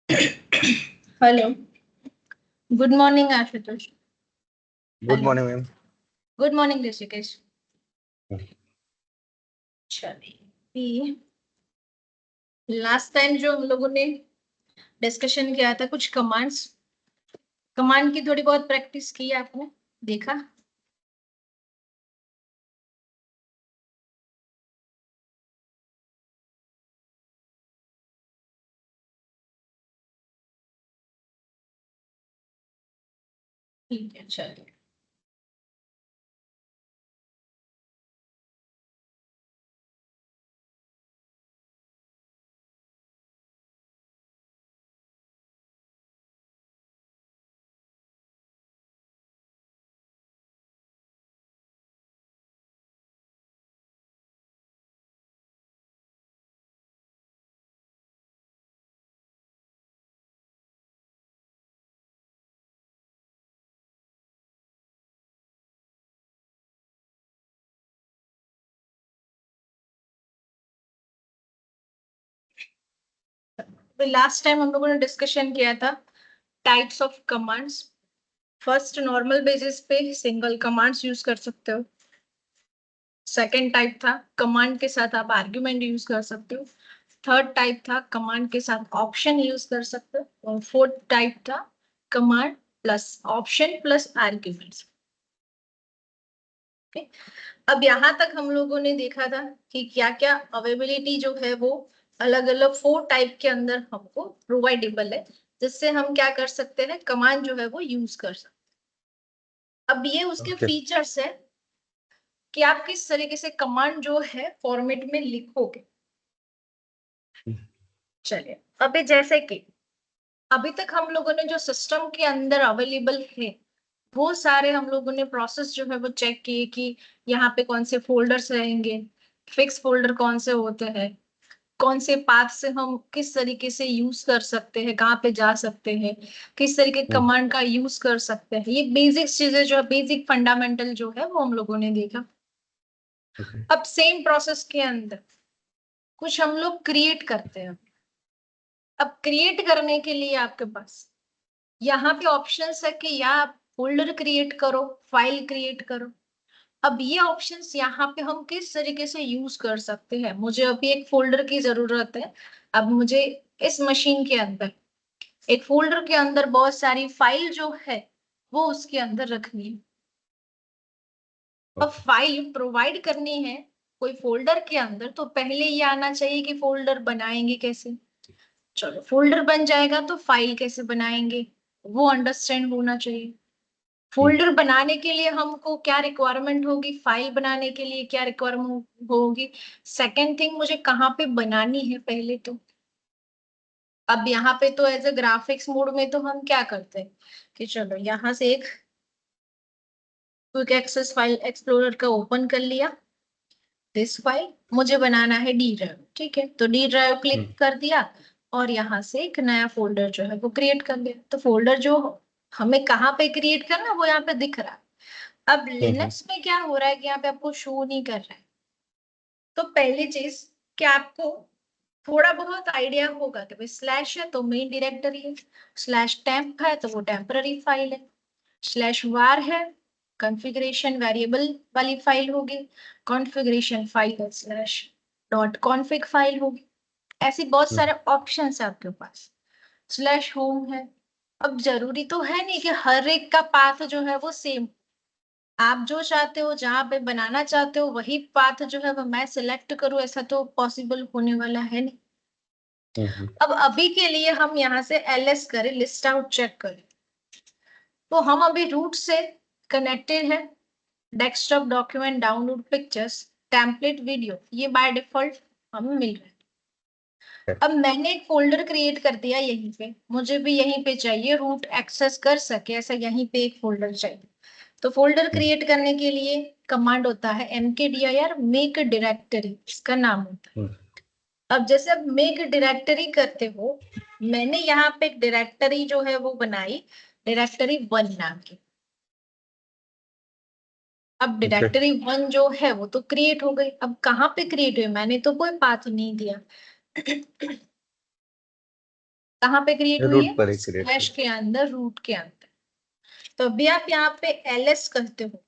Hello, good morning Ashutosh. Good hello, morning ma'am. Good morning Rishikesh. चलिए, last time जो हम लोगों ने डिस्कशन किया था कुछ कमांड्स, कमांड की थोड़ी बहुत प्रैक्टिस की आपने, देखा? ठीक है, चलिए। लास्ट टाइम हम लोगों ने डिस्कशन किया था types of commands. First, normal basis पे सिंगल कमांड्स यूज कर सकते हो। सेकेंड टाइप था कमांड के साथ आप आर्ग्यूमेंट यूज कर सकते हो। थर्ड टाइप था कमांड के साथ ऑप्शन यूज कर सकते हो। और फोर्थ टाइप था command plus option plus arguments. Okay, अब यहाँ तक हम लोगों ने देखा था कि क्या क्या अवेलेबिलिटी जो है वो अलग अलग 4 टाइप के अंदर हमको प्रोवाइडेबल है, जिससे हम क्या कर सकते हैं, कमांड जो है वो यूज कर सकते हैं। अब ये उसके ओके। फीचर्स है कि आप किस तरीके से कमांड जो है फॉर्मेट में लिखोगे। चलिए, अभी जैसे कि अभी तक हम लोगों ने जो सिस्टम के अंदर अवेलेबल है वो सारे हम लोगों ने प्रोसेस जो है वो चेक किए कि यहाँ पे कौन से फोल्डर्स रहेंगे, फिक्स फोल्डर कौन से होते हैं, कौन से पाथ से हम किस तरीके से यूज कर सकते हैं, कहाँ पे जा सकते हैं, किस तरीके कमांड का यूज कर सकते हैं। ये बेसिक चीजें जो है, बेसिक फंडामेंटल जो है वो हम लोगों ने देखा। अब सेम प्रोसेस के अंदर कुछ हम लोग क्रिएट करते हैं। अब क्रिएट करने के लिए आपके पास यहाँ पे ऑप्शंस है कि या आप फोल्डर क्रिएट करो, फाइल क्रिएट करो। अब ये ऑप्शंस यहाँ पे हम किस तरीके से यूज कर सकते हैं। मुझे अभी एक फोल्डर की जरूरत है। अब मुझे इस मशीन के अंदर एक फोल्डर के अंदर बहुत सारी फाइल जो है वो उसके अंदर रखनी है। अब फाइल प्रोवाइड करनी है कोई फोल्डर के अंदर, तो पहले ये आना चाहिए कि फोल्डर बनाएंगे कैसे। चलो, फोल्डर बन जाएगा तो फाइल कैसे बनाएंगे वो अंडरस्टैंड होना चाहिए। फोल्डर बनाने के लिए हमको क्या रिक्वायरमेंट होगी, फाइल बनाने के लिए क्या रिक्वायरमेंट होगी। सेकेंड थिंग, मुझे कहाँ पे बनानी है पहले तो। अब यहाँ पे तो एज ए ग्राफिक्स मोड में तो हम क्या करते हैं कि चलो यहाँ से एक क्विक एक्सेस फाइल एक्सप्लोरर का ओपन कर लिया। दिस फाइल मुझे बनाना है डी ड्राइव, ठीक है, तो डी ड्राइव क्लिक कर दिया और यहाँ से एक नया फोल्डर जो है वो क्रिएट कर लिया। तो फोल्डर जो हमें कहाँ पे क्रिएट करना वो यहाँ पे दिख रहा है। अब लिनक्स में क्या हो रहा है कि यहाँ पे आपको शो नहीं कर रहा है। तो पहली चीज कि आपको थोड़ा बहुत आइडिया होगा कि भाई स्लैश है तो मेन डायरेक्टरी है, स्लैश टेम्प है तो वो टेम्पररी फाइल है, स्लैश वार है कॉन्फ़िगरेशन वेरिएबल वाली फाइल होगी, कॉन्फ़िगरेशन फाइल है स्लैश डॉट कॉन्फ़िग फाइल होगी। ऐसी बहुत सारे ऑप्शन है आपके पास। स्लैश होम है। अब जरूरी तो है नहीं कि हर एक का पाथ जो है वो सेम, आप जो चाहते हो जहां पे बनाना चाहते हो वही पाथ जो है वो मैं सिलेक्ट करूं, ऐसा तो पॉसिबल होने वाला है नहीं। अब अभी के लिए हम यहाँ से ls करें, लिस्ट आउट चेक करें, तो हम अभी रूट से कनेक्टेड है। Desktop document download pictures template video ये बाय डिफॉल्ट हमें मिल रहा है। अब मैंने एक फोल्डर क्रिएट कर दिया यहीं पे, मुझे भी यहीं पे चाहिए रूट एक्सेस कर सके ऐसा यहीं पे एक फोल्डर चाहिए। तो फोल्डर क्रिएट करने के लिए कमांड होता है mkdir मेक डायरेक्टरी, इसका नाम होता है। अब जैसे आप मेक डायरेक्टरी करते हो, मैंने यहाँ पे एक डायरेक्टरी जो है वो बनाई, डायरेक्टरी 1 नाम की। अब डायरेक्टरी 1 जो है वो तो क्रिएट हो गई। अब कहाँ पे क्रिएट हुई, मैंने तो कोई पाथ नहीं दिया। कहाँ पे क्रिएट हुई रूट है? पर स्लैश के अंदर, रूट के अंदर। तो अभी आप यहाँ पे ls करते हो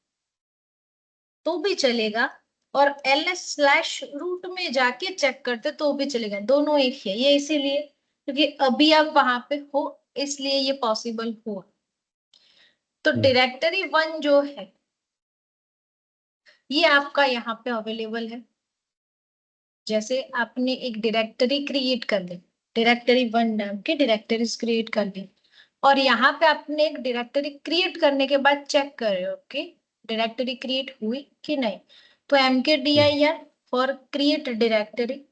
तो भी चलेगा, और ls स्लैश रूट में जाके चेक करते तो भी चलेगा, दोनों एक ही है। ये इसीलिए क्योंकि अभी आप वहां पे हो, इसलिए ये पॉसिबल हुआ। तो डायरेक्टरी 1 जो है ये आपका यहाँ पे अवेलेबल है। जैसे आपने एक डायरेक्टरी क्रिएट कर ली, डायरेक्टरी 1 नाम की डायरेक्टरीज क्रिएट कर ली, और यहाँ पे आपने एक डायरेक्टरी क्रिएट करने के बाद चेक कर रहे हो कि डायरेक्टरी क्रिएट हुई कि नहीं। तो mkdir for create directory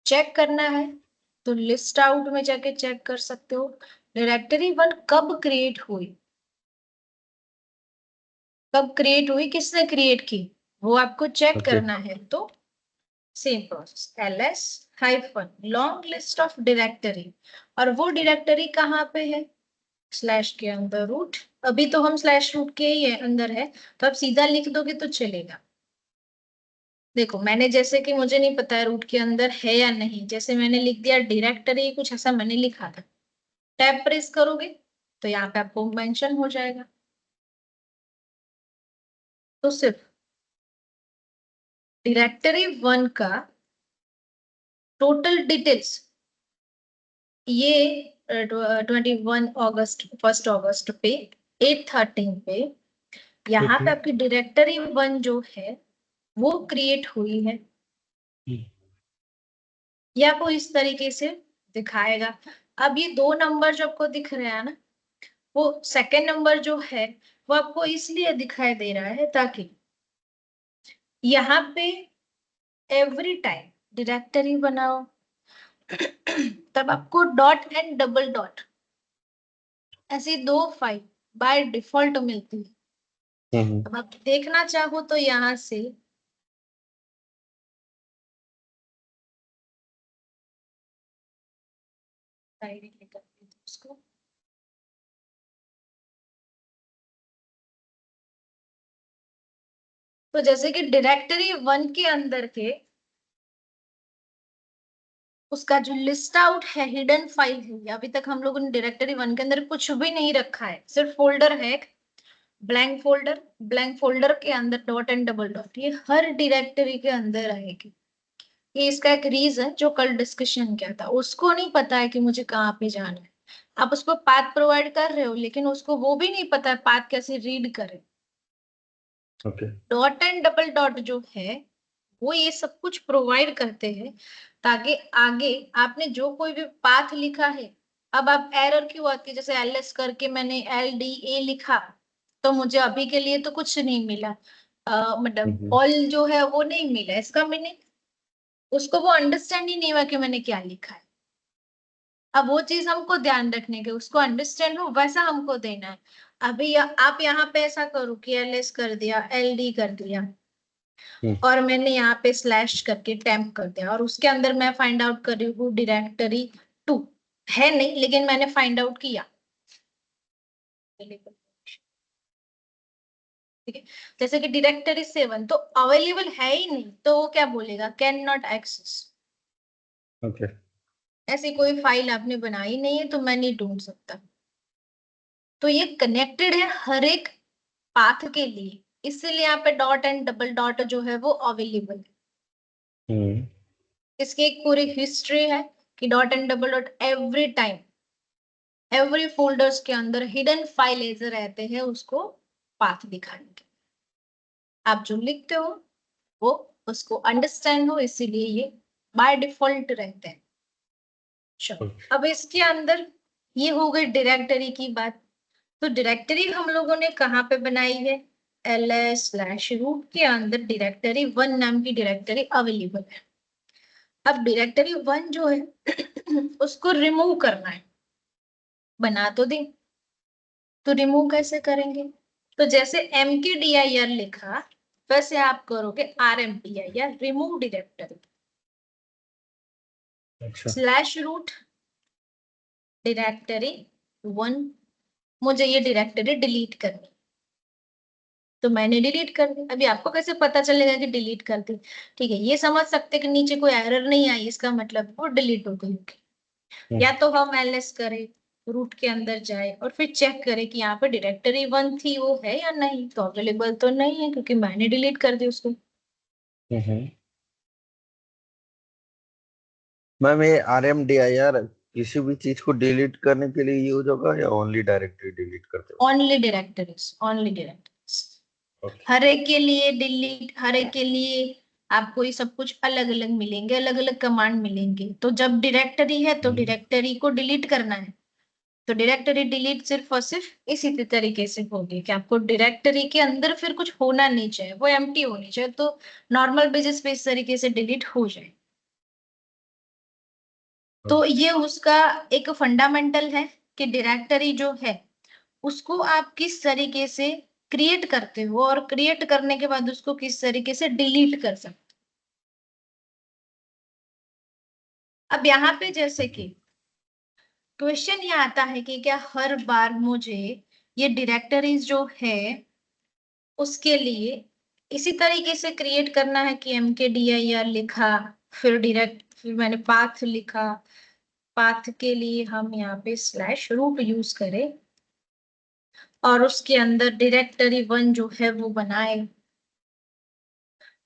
check करना है, तो लिस्ट आउट में जाके चेक कर सकते हो डायरेक्टरी 1 कब क्रिएट हुई, कब क्रिएट हुई, किसने क्रिएट की, वो आपको चेक करना है। तो same process ls hyphen long list of directory, और वो डायरेक्टरी कहाँ पे है? स्लैश के अंदर रूट। अभी तो हम स्लैश रूट के ही है अंदर है, तो आप सीधा लिख दोगे तो चलेगा। देखो मैंने जैसे कि मुझे नहीं पता है रूट के अंदर है या नहीं, जैसे मैंने लिख दिया डायरेक्टरी, कुछ ऐसा मैंने लिखा था, टैब प्रेस करोगे तो यहाँ पे आपको मेंशन हो जाएगा। तो सिर्फ डायरेक्टरी 1 का टोटल डिटेल्स ये 21 अगस्त 1 अगस्त पे 8:13 पे यहाँ पे आपकी डायरेक्टरी 1 जो है वो क्रिएट हुई है। ये आपको इस तरीके से दिखाएगा। अब ये 2 नंबर जो आपको दिख रहे हैं ना, वो सेकेंड नंबर जो है वो आपको इसलिए दिखाई दे रहा है ताकि यहाँ पे एवरी टाइम डायरेक्टरी बनाओ तब आपको डॉट एंड डबल डॉट ऐसी 2 फाइल बाय डिफॉल्ट मिलती है। अब आप देखना चाहो तो यहाँ से उसको तो जैसे कि डायरेक्टरी 1 के अंदर के उसका जो लिस्ट आउट है हिडन फाइल है, अभी तक हम लोगों ने डायरेक्टरी 1 के अंदर कुछ भी नहीं रखा है, सिर्फ फोल्डर है एक ब्लैंक फोल्डर, ब्लैंक फोल्डर के अंदर डॉट एंड डबल डॉट, ये हर डायरेक्टरी के अंदर आएगी। ये इसका एक रीजन जो कल डिस्कशन किया था, उसको नहीं पता है कि मुझे कहाँ पे जाना है। आप उसको पाथ प्रोवाइड कर रहे हो लेकिन उसको वो भी नहीं पता है पाथ कैसे रीड करे। डॉट एंड डबल डॉट जो है वो ये सब कुछ प्रोवाइड करते हैं ताकि आगे आपने जो कोई भी पाथ लिखा है, अब आप एरर क्यों आती है, जैसे ls करके मैंने LDA लिखा तो मुझे अभी के लिए तो कुछ नहीं मिला, मतलब ऑल जो है वो नहीं मिला, इसका मीनिंग उसको वो अंडरस्टैंड ही नहीं हुआ कि मैंने क्या लिखा है। अब वो चीज हमको ध्यान रखने के, उसको अंडरस्टैंड हो वैसा हमको देना है। अभी आप यहाँ पे ऐसा करो कि ls कर दिया, LD कर दिया, और मैंने यहाँ पे स्लैश करके टेम्प कर दिया, और उसके अंदर मैं फाइंड आउट कर रही हूँ डायरेक्टरी 2 है नहीं, लेकिन मैंने फाइंड आउट किया। ठीक है, जैसे कि डायरेक्टरी 7 तो अवेलेबल है ही नहीं, तो वो क्या बोलेगा, कैन नॉट एक्सेस। ऐसी कोई फाइल आपने बनाई नहीं है तो मैं नहीं ढूंढ सकता। तो ये कनेक्टेड है हर एक पाथ के लिए, इसलिए यहाँ पे डॉट एंड डबल डॉट जो है वो अवेलेबल है। इसकी एक पूरी हिस्ट्री है कि dot and double dot every time every folders के अंदर हिडन फाइल ऐसे रहते हैं उसको पाथ दिखाने के, आप जो लिखते हो वो उसको अंडरस्टैंड हो, इसीलिए ये बाय डिफॉल्ट रहते हैं। चलो अब इसके अंदर ये हो गई डायरेक्टरी की बात। तो डायरेक्टरी हम लोगों ने कहाँ पे बनाई है, ls/root के अंदर डायरेक्टरी 1 नाम की डायरेक्टरी अवेलेबल है। अब डायरेक्टरी 1 जो है उसको रिमूव करना है, बना तो दे, तो रिमूव कैसे करेंगे, तो जैसे mkdir लिखा वैसे आप करोगे rmdir remove directory /root directory 1, मुझे ये डायरेक्टरी डिलीट करनी, तो मैंने डिलीट कर दी। अभी आपको कैसे पता चलेगा कि डिलीट कर दी, ठीक है, ये समझ सकते कि नीचे कोई एरर नहीं आई इसका मतलब वो डिलीट हो गई होगी। या तो हम एलएस करें, रूट के अंदर जाए और फिर चेक करें कि यहाँ पे डायरेक्टरी 1 थी वो है या नहीं, तो अवेलेबल तो नहीं है क्योंकि मैंने डिलीट कर दी उसको। मैम ये RMDIR किसी भी चीज को डिलीट करने के लिए यूज होगा या ओनली डायरेक्टरी डिलीट करते हो? Only directories, only directories. Okay. हर एक के लिए डिलीट, हर एक के लिए आपको ये सब कुछ अलग अलग मिलेंगे, अलग अलग कमांड मिलेंगे। तो जब डायरेक्टरी है तो हम्म। डायरेक्टरी को डिलीट करना है, तो डायरेक्टरी डिलीट सिर्फ और सिर्फ इसी तरीके से होगी कि आपको डायरेक्टरी के अंदर फिर कुछ होना नहीं चाहिए, वो एम्प्टी होनी चाहिए, तो नॉर्मल बेसिस पे इस तरीके से डिलीट हो जाए। तो ये उसका एक फंडामेंटल है कि डायरेक्टरी जो है उसको आप किस तरीके से क्रिएट करते हो और क्रिएट करने के बाद उसको किस तरीके से डिलीट कर सकते हो। अब यहाँ पे जैसे कि क्वेश्चन ये आता है कि क्या हर बार मुझे ये डायरेक्टरीज जो है उसके लिए इसी तरीके से क्रिएट करना है कि mkdir लिखा, फिर डायरेक्ट, फिर मैंने पाथ लिखा, पाथ के लिए हम यहाँ पे स्लैश रूट यूज करें और उसके अंदर डायरेक्टरी 1 जो है वो बनाए।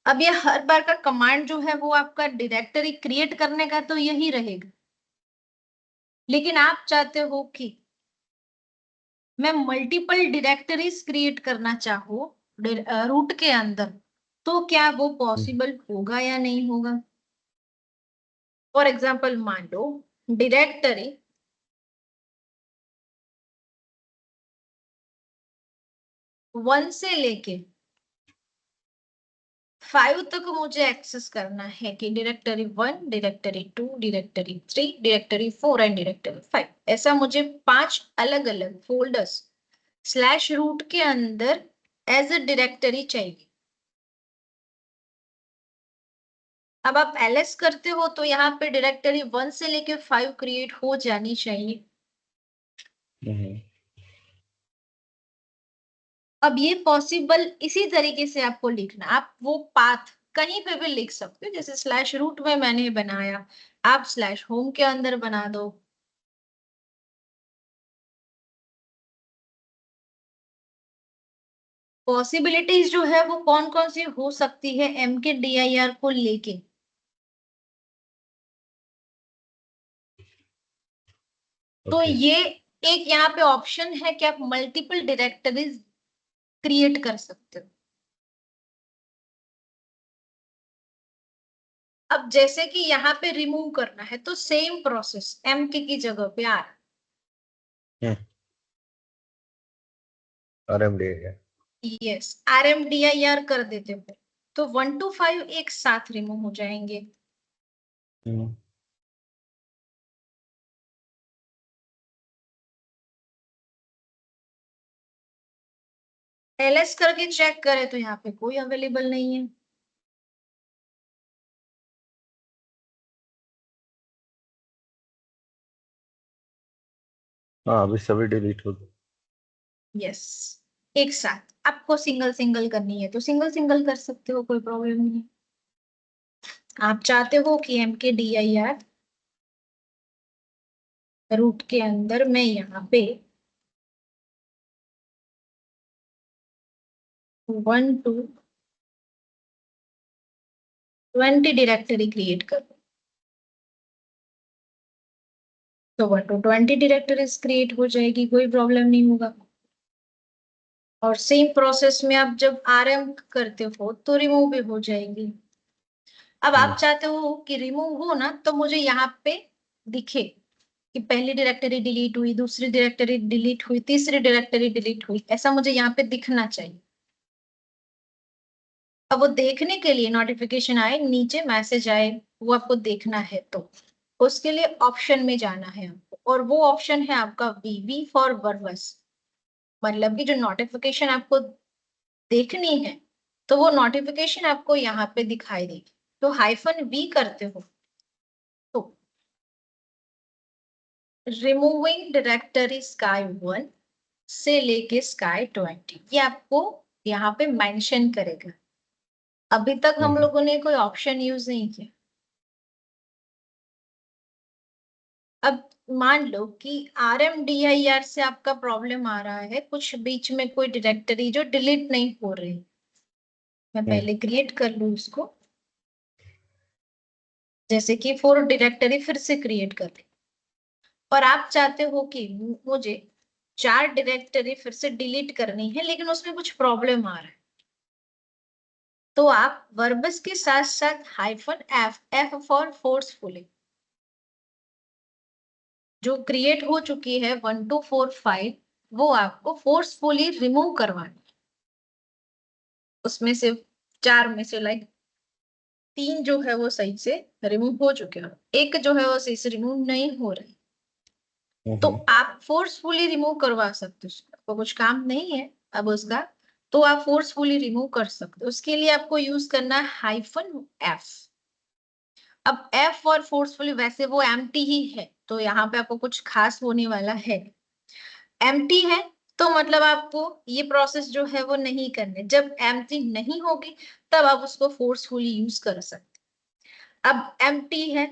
अब ये हर बार का कमांड जो है वो आपका डायरेक्टरी क्रिएट करने का तो यही रहेगा, लेकिन आप चाहते हो कि मैं मल्टीपल डायरेक्टरीज क्रिएट करना चाहूँ रूट के अंदर, तो क्या वो पॉसिबल होगा या नहीं होगा। फॉर एग्जाम्पल मान लो डायरेक्टरी 1 से लेके 5 तक मुझे एक्सेस करना है कि directory 1, directory 2, directory 3, directory 4 and directory 5, ऐसा मुझे 5 अलग अलग फोल्डर्स स्लैश रूट के अंदर एज अ डायरेक्टरी चाहिए। अब आप एलएस करते हो तो यहाँ पे डायरेक्टरी 1 से लेके 5 क्रिएट हो जानी चाहिए। हम्म। अब ये पॉसिबल इसी तरीके से आपको लिखना, आप वो पाथ कहीं पे भी लिख सकते हो, जैसे स्लैश रूट में मैंने बनाया, आप स्लैश होम के अंदर बना दो। पॉसिबिलिटीज जो है वो कौन कौन सी हो सकती है mkdir को लेके। तो ओके। ये एक यहाँ पे ऑप्शन है कि आप मल्टीपल डायरेक्टरीज क्रिएट कर सकते हो। अब जैसे कि यहाँ पे रिमूव करना है तो सेम प्रोसेस mk की जगह पे आ रहा हम्म। RMDIR। है, यस rmdir कर देते हो तो 1 to 5 एक साथ रिमूव हो जाएंगे। हम्म। एलएस करके चेक करें तो यहाँ पे कोई अवेलेबल नहीं है। हाँ अभी सभी डिलीट हो गए। यस, एक साथ आपको सिंगल सिंगल करनी है तो सिंगल सिंगल कर सकते हो, कोई प्रॉब्लम नहीं है। आप चाहते हो कि mkdir रूट के अंदर मैं यहाँ पे 1 to 20 डायरेक्टरी क्रिएट करूँ, तो 1 to 20 डायरेक्टरीज क्रिएट हो जाएगी, कोई प्रॉब्लम नहीं होगा। और सेम प्रोसेस में आप जब rm करते हो तो रिमूव भी हो जाएगी। अब आप चाहते हो कि रिमूव हो ना तो मुझे यहाँ पे दिखे कि पहली डायरेक्टरी डिलीट हुई, दूसरी डायरेक्टरी डिलीट हुई, तीसरी डायरेक्टरी डिलीट हुई, ऐसा मुझे यहाँ पे दिखना चाहिए। अब वो देखने के लिए नोटिफिकेशन आए, नीचे मैसेज आए, वो आपको देखना है तो उसके लिए ऑप्शन में जाना है आपको, और वो ऑप्शन है आपका वी फॉर वर्बस, मतलब कि जो नोटिफिकेशन आपको देखनी है तो वो नोटिफिकेशन आपको यहाँ पे दिखाई देगी। तो -v करते हो तो रिमूविंग डायरेक्टरी स्काई 1 से लेके स्काई 20, ये आपको यहाँ पे मेंशन करेगा। अभी तक हम हम्म। लोगों ने कोई ऑप्शन यूज नहीं किया। अब मान लो कि RMDIR से आपका प्रॉब्लम आ रहा है, कुछ बीच में कोई डायरेक्टरी जो डिलीट नहीं हो रही। मैं पहले क्रिएट कर लूं इसको, जैसे कि 4 डायरेक्टरी फिर से क्रिएट कर ली, और आप चाहते हो कि मुझे 4 डायरेक्टरी फिर से डिलीट करनी है, लेकिन उसमें कुछ प्रॉब्लम आ रहा है, तो आप वर्बस के साथ साथ -F, F फॉर फोर्सफुली, जो क्रिएट हो चुकी है 1 2 4 5, वो आपको फोर्सफुली रिमूव करवानी है। उसमें से 4 में से लाइक 3 जो है वो सही से रिमूव हो चुके हैं, एक जो है वो सही से रिमूव नहीं हो रही, तो आप फोर्सफुली रिमूव करवा सकते हो, आपको कुछ काम नहीं है अब उसका, तो आप फोर्सफुली रिमूव कर सकते हो। उसके लिए आपको यूज करना है -F। अब F और फोर्सफुली वैसे वो एम्प्टी ही है, तो यहाँ पे आपको कुछ खास होने वाला है, एम्प्टी है तो मतलब आपको ये प्रोसेस जो है वो नहीं करने। जब एम्प्टी नहीं होगी तब आप उसको फोर्सफुली यूज कर सकते। अब एम्प्टी है,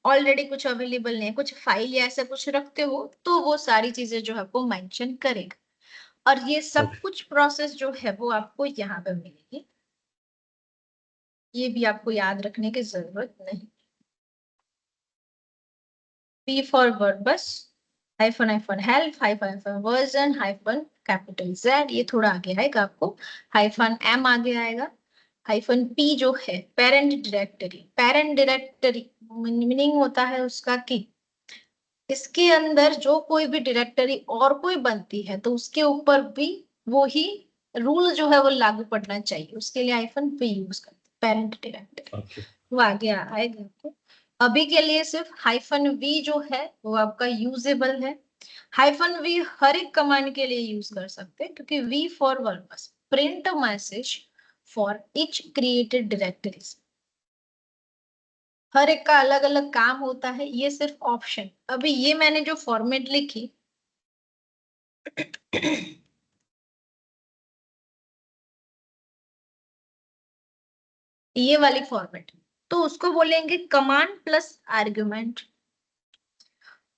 ऑलरेडी कुछ अवेलेबल नहीं है, कुछ फाइल या ऐसा कुछ रखते हो, तो वो सारी चीजें जो है आपको मेंशन करेगा, और ये सब कुछ प्रोसेस जो है वो आपको यहाँ पे मिलेगी। ये भी आपको याद रखने की जरूरत नहीं। P for verbose, -help, -version, -Z, ये थोड़ा आगे आएगा आपको, -M आगे आएगा, -P जो है parent directory. Parent directory meaning होता है उसका कि इसके अंदर जो कोई भी डायरेक्टरी और कोई बनती है तो उसके ऊपर भी वो ही रूल जो है वो लागू पड़ना चाहिए, उसके लिए -P यूज करते हैं, पेरेंट डायरेक्टरी। वो आगे आएगा आपको। अभी के लिए सिर्फ -V जो है वो आपका यूजेबल है। -V हर एक कमांड के लिए यूज कर सकते हैं, क्योंकि V for verbose, print message for each created directories, हर एक का अलग अलग काम होता है, ये सिर्फ ऑप्शन। अभी ये मैंने जो फॉर्मेट लिखी ये वाली फॉर्मेट, तो उसको बोलेंगे कमांड प्लस आर्ग्यूमेंट,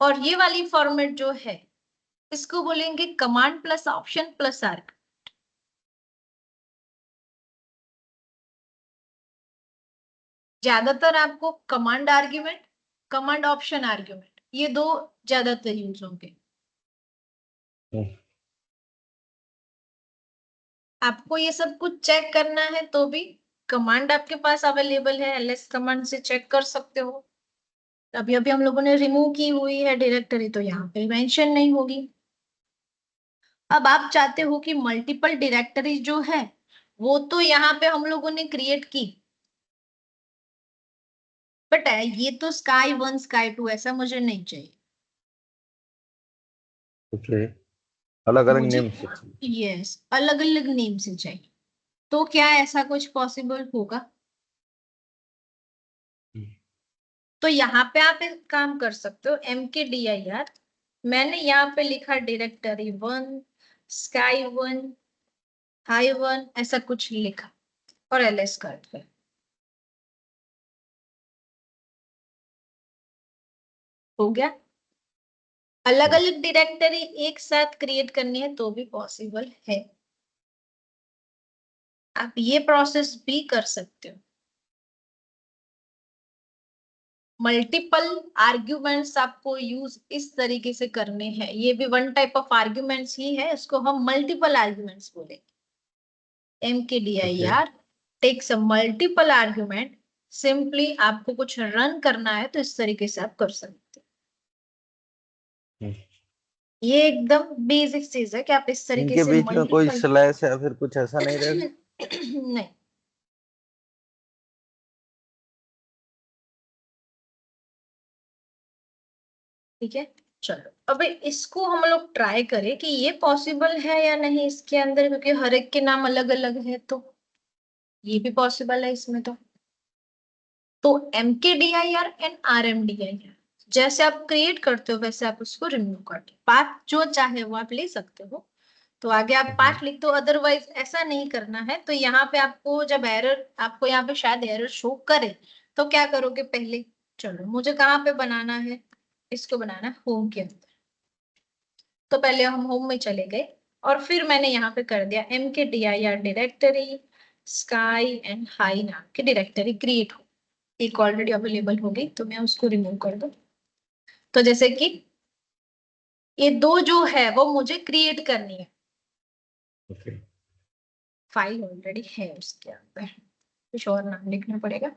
और ये वाली फॉर्मेट जो है इसको बोलेंगे command plus option plus argument. ज्यादातर आपको command argument, command option argument, ये दो ज्यादातर यूज होंगे। आपको ये सब कुछ चेक करना है तो भी कमांड आपके पास अवेलेबल है, ls कमांड से चेक कर सकते हो। अभी अभी हम लोगों ने रिमूव की हुई है डायरेक्टरी, तो यहाँ पे मेंशन नहीं होगी। अब आप चाहते हो कि मल्टीपल डायरेक्टरी जो है वो तो यहाँ पे हम लोगों ने क्रिएट की, बट ये तो sky1 sky2 ऐसा मुझे नहीं चाहिए। ओके, अलग अलग मुझे नेम से चाहिए। यस अलग अलग नेम से चाहिए। तो क्या ऐसा कुछ पॉसिबल होगा? तो यहाँ पे आप एक काम कर सकते हो, MKDIR, मैंने यहाँ पे लिखा डायरेक्टरी 1, sky1, hi1, ऐसा कुछ लिखा और ls कर दिया। हो गया। अलग अलग डायरेक्टरी एक साथ क्रिएट करनी है तो भी पॉसिबल है, आप ये प्रोसेस भी कर सकते हो। मल्टीपल आर्ग्यूमेंट्स आपको यूज इस तरीके से करने हैं, ये भी वन टाइप ऑफ आर्ग्यूमेंट्स ही है, इसको हम मल्टीपल आर्ग्यूमेंट्स बोलेंगे। Okay. MKDIR takes a multiple argument, simply आपको कुछ रन करना है तो इस तरीके से आप कर सकते हो। ये एकदम बेसिक चीज है कि आप इस तरीके इनके से बीच में कोई मल्टीपल स्लैश या फिर कुछ ऐसा नहीं रहेगा? नहीं, ठीक है। चलो अभी इसको हम लोग ट्राई करें कि ये पॉसिबल है या नहीं इसके अंदर, क्योंकि हर एक के नाम अलग अलग है, तो ये भी पॉसिबल है इसमें। तो MKDIR एंड RMDIR जैसे आप क्रिएट करते हो वैसे आप उसको रिमूव करते हो, पाथ जो चाहे वो आप ले सकते हो। तो आगे आप पाथ लिख दो, अदरवाइज ऐसा नहीं करना है। तो यहाँ पे आपको जब एरर, आपको यहाँ पे शायद एरर शो करे, तो क्या करोगे पहले, चलो मुझे कहाँ पे बनाना है, इसको बनाना है होम के अंदर। तो पहले हम होम में चले गए और फिर मैंने यहाँ पे कर दिया mkdir directory sky and high नाम की डायरेक्टरी क्रिएट हो। एक ऑलरेडी अवेलेबल हो गई तो मैं उसको रिमूव कर दूं। तो जैसे कि ये दो जो है वो मुझे क्रिएट करनी है। ओके फाइल ऑलरेडी है उसके अंदर, कुछ और नाम लिखना पड़ेगा।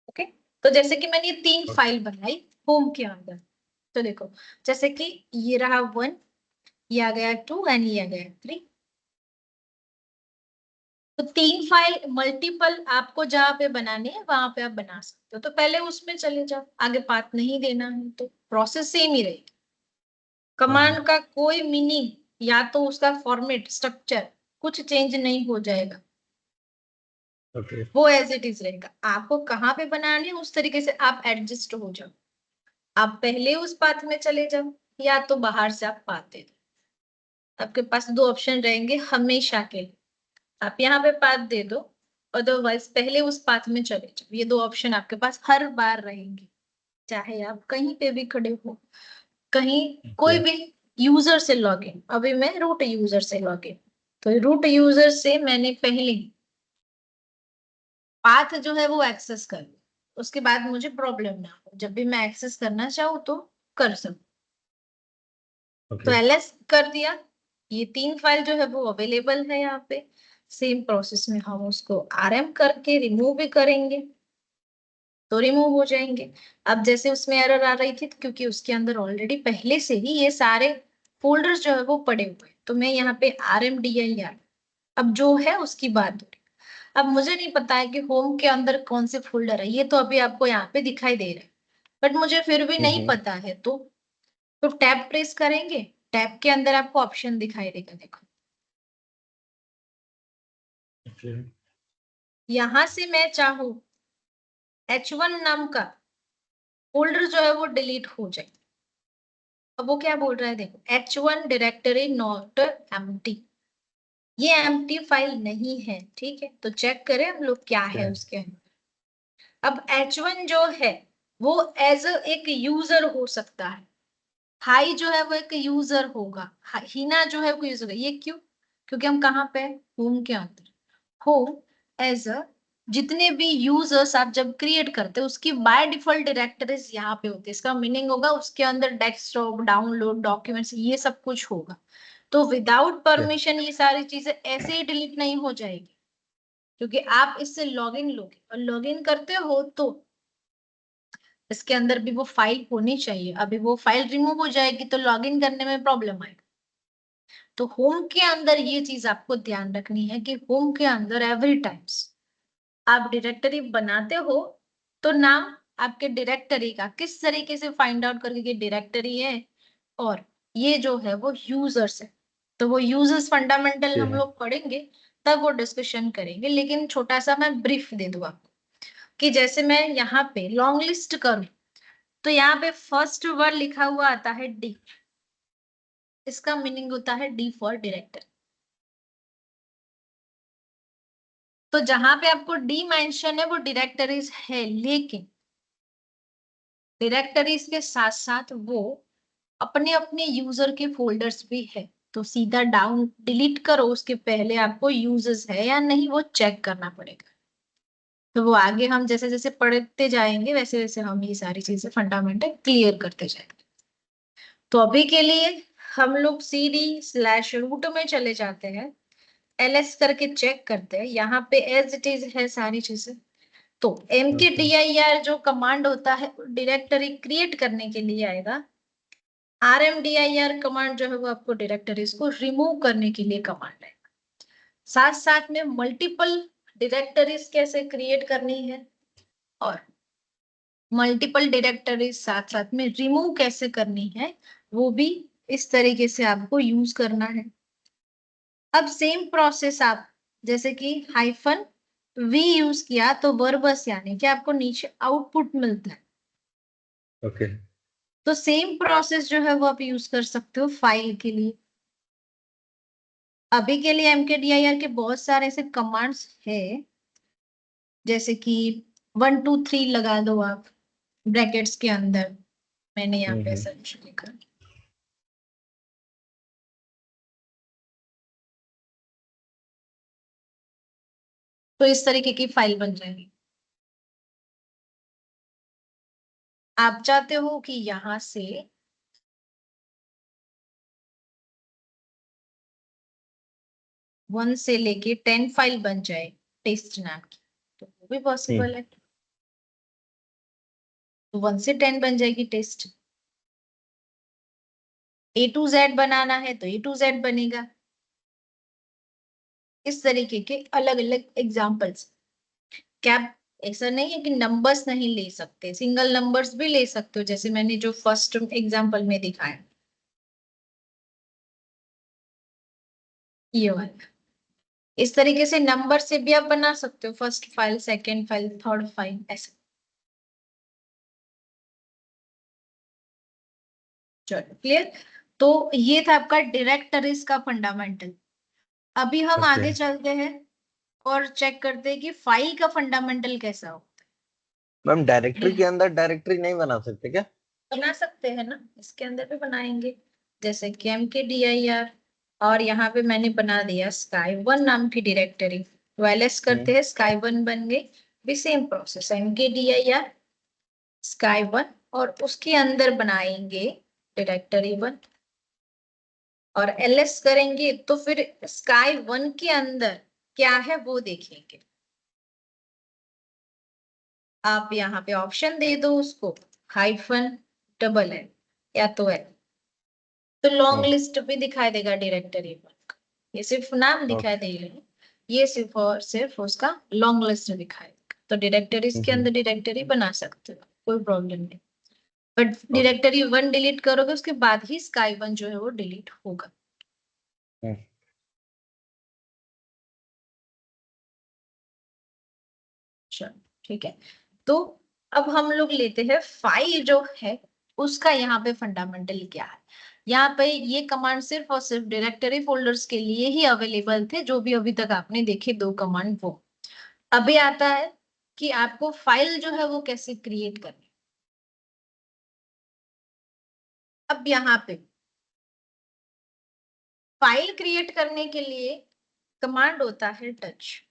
ओके, तो जैसे कि मैंने ये 3 फाइल बनाई होम के अंदर। तो देखो जैसे कि ये रहा 1, ये आ गया 2 एंड ये आ गया 3। तो 3 फाइल मल्टीपल आपको जहां पे बनानी है वहां पे आप बना सकते हो। तो पहले उसमें चले जाओ, आगे पाथ नहीं देना है तो प्रोसेस सेम ही रहेगी। कमांड का कोई मीनिंग या तो उसका फॉर्मेट स्ट्रक्चर कुछ चेंज नहीं हो जाएगा, ओके वो एज इट इज रहेगा। आपको कहाँ पे बनानी है उस तरीके से आप एडजस्ट हो जाओ। आप पहले उस पाथ में चले जाओ या तो बाहर से आप पाथ दे दो। आपके पास 2 ऑप्शन रहेंगे हमेशा के लिए, आप यहाँ पे पाथ दे दो, अदरवाइज पहले उस पाथ में चले जाओ। ये 2 ऑप्शन आपके पास हर बार रहेंगे, चाहे आप कहीं पे भी खड़े हो, कहीं कोई ओके भी यूजर से लॉग इन। अभी मैं रूट यूजर से लॉग इन, तो रूट यूजर से मैंने पहले पाथ जो है वो एक्सेस कर लिया। उसके बाद मुझे प्रॉब्लम ना हो, जब भी मैं एक्सेस करना चाहूँ तो कर सकूँ। तो ओके एलएस कर दिया। ये 3 फाइल जो है वो अवेलेबल है यहाँ पे। सेम प्रोसेस में हम उसको आरएम करके रिमूव भी करेंगे तो रिमूव हो जाएंगे। अब जैसे उसमें एरर आ रही थी क्योंकि उसके अंदर ऑलरेडी पहले से ही ये सारे फोल्डर्स जो है वो पड़े हुए हैं। तो मैं यहाँ पे RMDIR अब जो है उसकी बात हो रही। अब मुझे नहीं पता है कि होम के अंदर कौन से फोल्डर है, ये तो अभी आपको यहाँ पे दिखाई दे रहा है, बट मुझे फिर भी नहीं हम्म पता है। तो टैब प्रेस करेंगे, टैब के अंदर आपको ऑप्शन दिखाई देगा, देखो ओके यहां से मैं चाहूँ H1 नाम का फोल्डर जो है वो डिलीट हो जाए। अब वो क्या बोल रहा है, देखो H1 डायरेक्टरी नॉट एम्प्टी, ये एम्प्टी फाइल नहीं है। ठीक है, तो चेक करें हम लोग क्या है उसके अंदर। अब H1 जो है वो एज एक यूजर हो सकता है, हाई जो है वो एक यूजर होगा, हिना जो है वो यूजर होगा। ये क्यों? क्योंकि हम कहाँ पे होम के अंदर, होम एज अ जितने भी यूजर्स आप जब क्रिएट करते हो उसकी बाय डिफॉल्ट डायरेक्टरीज यहाँ पे होती है। इसका मीनिंग होगा उसके अंदर डेस्कटॉप, डाउनलोड, डॉक्यूमेंट्स, ये सब कुछ होगा। तो विदाउट परमिशन ये सारी चीजें ऐसे ही डिलीट नहीं हो जाएगी, क्योंकि आप इससे लॉगिन लोगे और लॉगिन करते हो तो इसके अंदर भी वो फाइल होनी चाहिए। अभी वो फाइल रिमूव हो जाएगी तो लॉगिन करने में प्रॉब्लम आएगा। तो होम के अंदर ये चीज आपको ध्यान रखनी है कि होम के अंदर एवरी टाइम्स आप डायरेक्टरी बनाते हो तो नाम आपके डायरेक्टरी का किस तरीके से फाइंड आउट करके कि डायरेक्टरी है और ये जो है वो यूजर्स है। तो वो यूजर्स फंडामेंटल हम लोग पढ़ेंगे तब वो डिस्कशन करेंगे, लेकिन छोटा सा मैं ब्रीफ दे दूं आपको कि जैसे मैं यहाँ पे लॉन्ग लिस्ट करूं तो यहाँ पे फर्स्ट वर्ड लिखा हुआ आता है डी, इसका मीनिंग होता है डी फॉर डायरेक्टर। तो जहां पे आपको डी मेंशन है वो डायरेक्टरीज है, लेकिन डायरेक्टरीज के साथ साथ वो अपने अपने यूजर के फोल्डर्स भी है। तो सीधा डाउन डिलीट करो उसके पहले आपको यूजर्स है या नहीं वो चेक करना पड़ेगा। तो वो आगे हम जैसे जैसे पढ़ते जाएंगे वैसे वैसे हम ये सारी चीजें फंडामेंटल क्लियर करते जाएंगे। तो अभी के लिए हम लोग CD/रूट में चले जाते हैं, LS करके चेक करते हैं। यहाँ पे एज इट इज है सारी चीजें। तो mkdir जो कमांड होता है डायरेक्टरी क्रिएट करने के लिए आएगा। RMDIR कमांड जो है वो आपको डायरेक्टरीज को रिमूव करने के लिए कमांड है। साथ साथ में मल्टीपल डायरेक्टरीज कैसे क्रिएट करनी है और मल्टीपल डायरेक्टरीज साथ साथ में रिमूव कैसे करनी है वो भी इस तरीके से आपको यूज करना है। अब सेम प्रोसेस आप जैसे कि -v यूज किया तो वर्बस यानी कि आपको नीचे आउटपुट मिलता है। ओके तो सेम प्रोसेस जो है वो आप यूज कर सकते हो फाइल के लिए। अभी के लिए mkdir के बहुत सारे ऐसे कमांड्स है जैसे कि 1 2 3 लगा दो आप ब्रैकेट्स के अंदर। मैंने यहाँ पे ऐसा कुछ लिखा। तो इस तरीके की फाइल बन जाएगी। आप चाहते हो कि यहां से वन से लेके 10 फाइल बन जाए टेस्ट नाम की, तो वो भी पॉसिबल है। तो 1 से 10 बन जाएगी टेस्ट। A to Z बनाना है तो A to Z बनेगा। इस तरीके के अलग अलग एग्जाम्पल्स। क्या ऐसा नहीं है कि नंबर्स नहीं ले सकते, सिंगल नंबर्स भी ले सकते हो, जैसे मैंने जो फर्स्ट एग्जाम्पल में दिखाया ये वाला। इस तरीके से नंबर से भी आप बना सकते हो, first file, second file, third file, ऐसे। चलो क्लियर। तो ये था आपका डायरेक्टरीज का फंडामेंटल। अभी हम ओके आगे चलते हैं और चेक करते हैं कि फाइल का फंडामेंटल कैसा हो। मैम, डायरेक्टरी के अंदर डायरेक्टरी नहीं बना सकते क्या? बना सकते हैं ना, इसके अंदर भी बनाएंगे, जैसे कि mkdir। और यहाँ पे मैंने बना दिया sky1 नाम की डायरेक्टरी। तो ls करते हैं, sky1 बन गई। भी सेम प्रोसेस, mkdir sky1, और उसके अंदर बनाएंगे डायरेक्टरी1। और ls करेंगे तो फिर sky1 के अंदर क्या है वो देखेंगे। आप यहाँ पे ऑप्शन दे दो उसको, -, या तो एल। तो लॉन्ग लिस्ट भी दिखाई देगा डायरेक्टरी पर। ये सिर्फ नाम दिखाई ओके। देगा, ये सिर्फ और सिर्फ उसका लॉन्ग लिस्ट दिखाएगा। तो डायरेक्टरीज के अंदर डायरेक्टरी बना सकते हो, कोई प्रॉब्लम नहीं। But okay. डायरेक्टरी 1 डिलीट करोगे उसके बाद ही sky1 जो है वो डिलीट होगा। चलो ठीक है। तो अब हम लोग लेते हैं फाइल जो है उसका यहाँ पे फंडामेंटल क्या है। यहाँ पे ये कमांड सिर्फ और सिर्फ डायरेक्टरी फोल्डर्स के लिए ही अवेलेबल थे, जो भी अभी तक आपने देखे 2 कमांड वो। अभी आता है कि आपको फाइल जो है वो कैसे क्रिएट करनी। अब यहाँ पे फाइल क्रिएट करने के लिए कमांड होता है टच।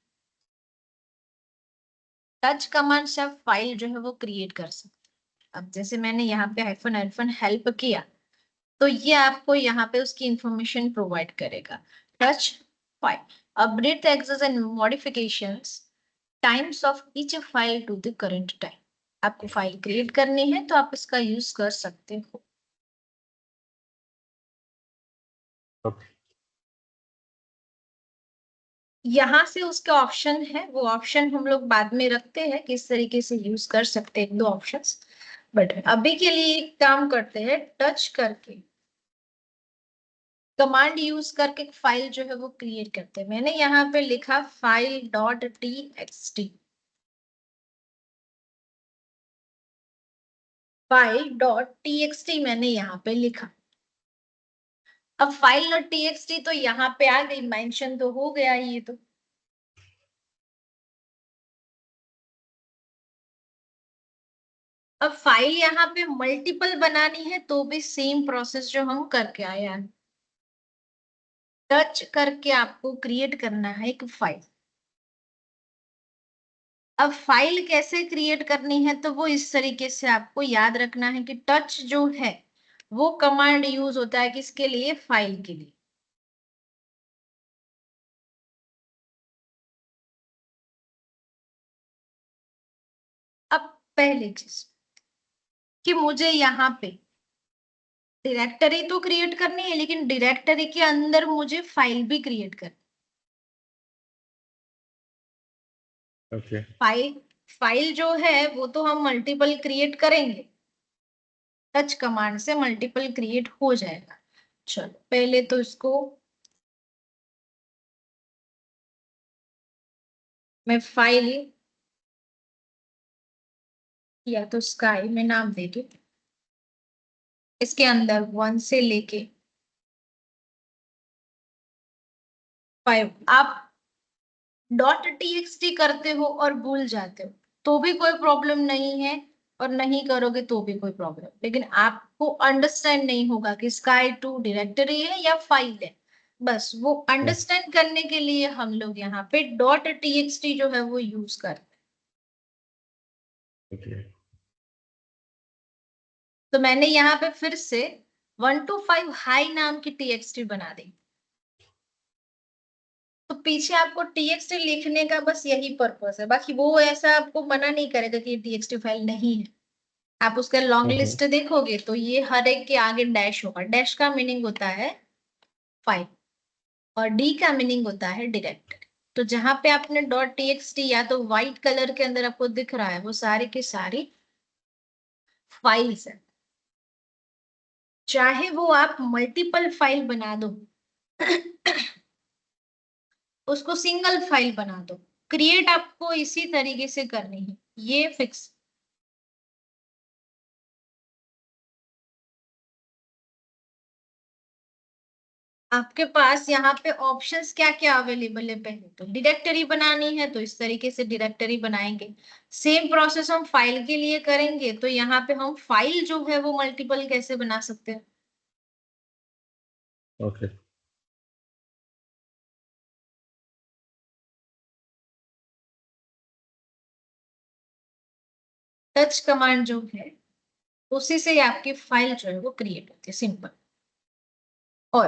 टच कमांड से आप फाइल जो है वो क्रिएट कर सकते हैं। अब जैसे मैंने यहाँ पे हाइफन हेल्प किया, तो ये आपको यहाँ पे उसकी इंफॉर्मेशन प्रोवाइड करेगा। Touch file, update the access and modifications times of each file to the current time. आपको फाइल क्रिएट करनी है तो आप इसका यूज कर सकते हो। ओके। यहाँ से उसके ऑप्शन है, वो ऑप्शन हम लोग बाद में रखते हैं किस तरीके से यूज कर सकते हैं, 2 ऑप्शंस। बट अभी के लिए एक काम करते हैं, टच करके कमांड यूज करके फाइल जो है वो क्रिएट करते हैं। मैंने यहाँ पे लिखा file.txt। file.txt मैंने यहाँ पे लिखा। अब file.txt तो यहाँ पे आ गई, मेंशन तो हो गया ये तो। अब फाइल यहाँ पे मल्टीपल बनानी है तो भी सेम प्रोसेस जो हम करके आए हैं। टच करके आपको क्रिएट करना है एक फाइल। अब फाइल कैसे क्रिएट करनी है तो वो इस तरीके से आपको याद रखना है कि टच जो है वो कमांड यूज होता है किसके लिए, फाइल के लिए। अब पहली चीज कि मुझे यहाँ पे डायरेक्टरी तो क्रिएट करनी है, लेकिन डायरेक्टरी के अंदर मुझे फाइल भी क्रिएट करनी। ओके। फाइल फाइल जो है वो तो हम मल्टीपल क्रिएट करेंगे, टच कमांड से मल्टीपल क्रिएट हो जाएगा। चलो पहले तो इसको मैं फाइल या तो स्काई में नाम दे दूं। इसके अंदर 1 से लेके 5 आप .txt करते हो और भूल जाते हो तो भी कोई प्रॉब्लम नहीं है, और नहीं करोगे तो भी कोई प्रॉब्लम, लेकिन आपको अंडरस्टैंड नहीं होगा कि sky2 डायरेक्टरी है या फाइल है। बस वो अंडरस्टैंड करने के लिए हम लोग यहाँ पे .txt जो है वो यूज करते हैं। Okay. तो मैंने यहाँ पे फिर से 1 to 5 हाई नाम की txt बना दी। तो पीछे आपको txt लिखने का बस यही पर्पस है, बाकी वो ऐसा आपको मना नहीं करेगा कि txt फाइल नहीं है। आप उसका लॉन्ग लिस्ट देखोगे तो ये हर एक के आगे डैश होगा। डैश का मीनिंग होता है फाइल और डी का मीनिंग होता है डायरेक्टरी। तो जहां पे आपने .txt या तो व्हाइट कलर के अंदर आपको दिख रहा है वो सारी की सारी फाइल्स है। चाहे वो आप मल्टीपल फाइल बना दो उसको सिंगल फाइल बना दो, क्रिएट आपको इसी तरीके से करनी है, ये फिक्स। आपके पास यहाँ पे ऑप्शंस क्या क्या अवेलेबल है, पहले तो डायरेक्टरी बनानी है तो इस तरीके से डायरेक्टरी बनाएंगे। सेम प्रोसेस हम फाइल के लिए करेंगे तो यहाँ पे हम फाइल जो है वो मल्टीपल कैसे बना सकते हैं। Okay. टच कमांड जो है उसी से आपकी फाइल जो है वो क्रिएट होती है, सिंपल। और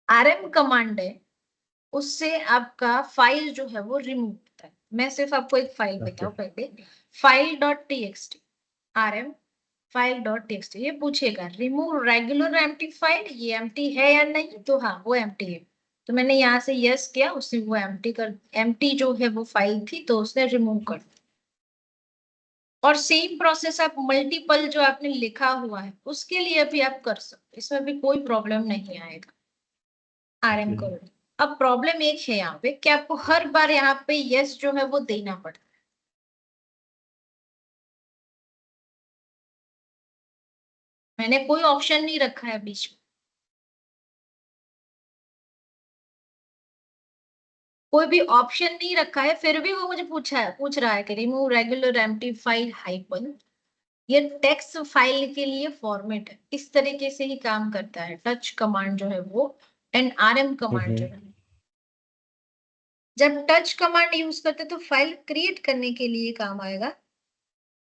आरएम कमांड है, उससे आपका फाइल जो है वो रिमूव होता है। मैं सिर्फ आपको एक फाइल बताऊं पहले, file dot TXT, RM file dot TXT. ये पूछेगा रिमूव रेगुलर एम्प्टी फाइल, ये एम्प्टी है या नहीं, तो हाँ वो एम्प्टी है। तो मैंने यहाँ से यस किया, उसने वो एम्प्टी जो है वो फाइल थी तो उसने रिमूव कर दिया। और सेम प्रोसेस आप मल्टीपल जो आपने लिखा हुआ है उसके लिए भी आप कर सकते, इसमें भी कोई प्रॉब्लम नहीं आएगा। आरएम करो। अब प्रॉब्लम एक है यहाँ पे कि आपको हर बार यहाँ पे यस जो है वो देना पड़ता है। मैंने कोई ऑप्शन नहीं रखा है बीच में, कोई भी ऑप्शन नहीं रखा है, फिर भी वो मुझे पूछ रहा है कि remove regular empty file hyphen. ये टेक्स्ट फाइल के लिए फॉर्मेट है, इस तरीके से ही काम करता है टच कमांड जो है वो, एंड आरएम कमांड जो है। जब टच कमांड यूज करते तो फाइल क्रिएट करने के लिए काम आएगा,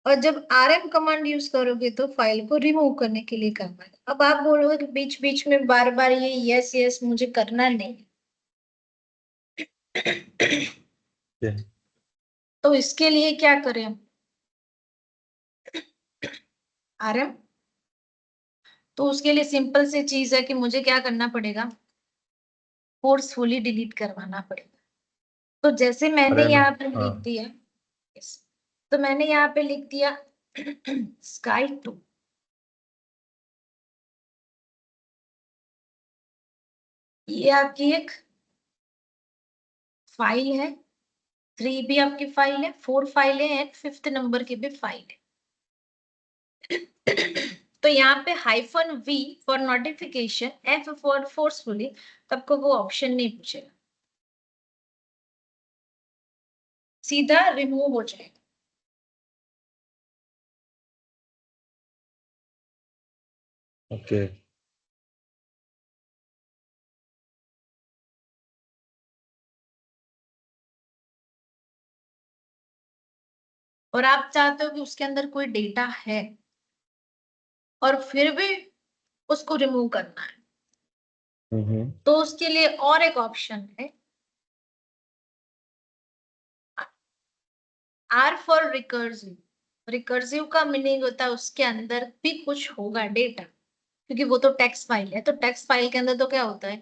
और जब आरएम कमांड यूज करोगे तो फाइल को रिमूव करने के लिए काम आएगा। अब आप बोलोगे कि बीच बीच में बार बार ये यस यस मुझे करना नहीं तो इसके लिए क्या करें आरएम, तो उसके लिए सिंपल सी चीज है कि मुझे क्या करना पड़ेगा, फोर्सफुली डिलीट करवाना पड़ेगा। तो जैसे मैंने अरे मैं यहाँ पे लिख दिया, yes, तो मैंने यहाँ पे लिख दिया sky2। ये आपकी एक फाइल है, 3 भी आपकी फाइल है, 4 फाइलें हैं, 5th नंबर की भी फाइल है। तो यहाँ पे -v for notification, f for forcefully, आपको वो ऑप्शन नहीं पूछेगा, सीधा रिमूव हो जाएगा। ओके। और आप चाहते हो कि उसके अंदर कोई डेटा है और फिर भी उसको रिमूव करना है, तो उसके लिए और एक ऑप्शन है, आर फॉर रिकर्सिव। रिकर्सिव का मीनिंग होता है उसके अंदर भी कुछ होगा डेटा, क्योंकि वो तो टेक्स्ट फाइल है। तो टेक्स्ट फाइल के अंदर तो क्या होता है,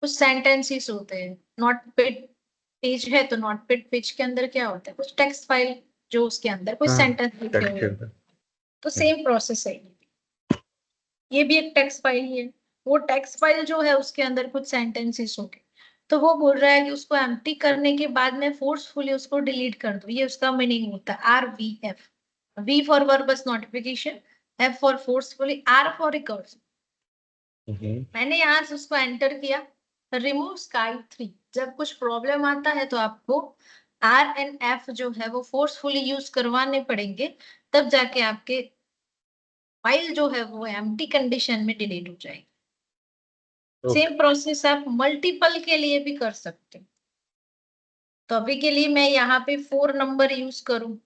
कुछ सेंटेंसेस होते हैं। नोटपैड पेज है तो नोटपैड पेज के अंदर क्या होता है, कुछ टेक्स्ट फाइल जो उसके अंदर कुछ सेंटेंस लिखे हुए हैं। तो सेम प्रोसेस है, ये भी एक टेक्स्ट फाइल ही है। वो टेक्स्ट फाइल जो है उसके अंदर कुछ सेंटेंसेस होंगे, तो वो बोल रहा है कि उसको एम्प्टी करने के बाद में फोर्सफुली उसको डिलीट कर दो, ये उसका मीनिंग होता है RVF। V for verbose notification, F for forcefully, R for recursive. मैंने यहाँ से उसको एंटर किया, रिमूव स्काई 3। जब कुछ प्रॉब्लम आता है तो आपको आर एंड एफ जो है वो फोर्सफुली यूज करवाने पड़ेंगे, तब जाके आपके फाइल जो है वो एम्प्टी कंडीशन में डिलीट हो जाएगी। ओके। सेम प्रोसेस आप मल्टीपल के लिए भी कर सकते हो। तो अभी के लिए मैं यहाँ पे 4 नंबर यूज करूं,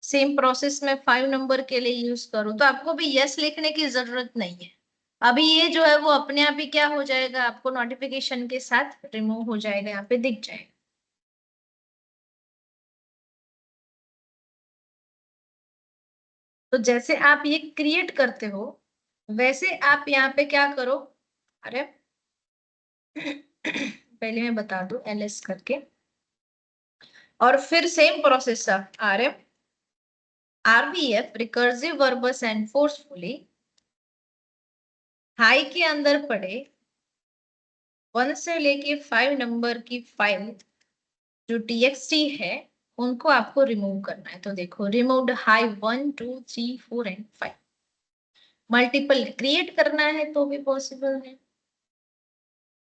सेम प्रोसेस में 5 नंबर के लिए यूज करूं, तो आपको भी यस लिखने की जरूरत नहीं है। अभी ये जो है वो अपने आप ही क्या हो जाएगा, आपको नोटिफिकेशन के साथ रिमूव हो जाएगा, यहाँ पे दिख जाएगा। तो जैसे आप ये क्रिएट करते हो, वैसे आप यहाँ पे क्या करो। अरे पहले मैं बता दूं ls करके, और फिर same process of rm rvf recursive verbose and forcefully high के अंदर पड़े 1 से लेके 5 नंबर की फाइल जो txt है, उनको आपको रिमूव करना है। तो देखो, removed high 1 2 3 4 and 5। Multiple create करना है तो भी पॉसिबल है,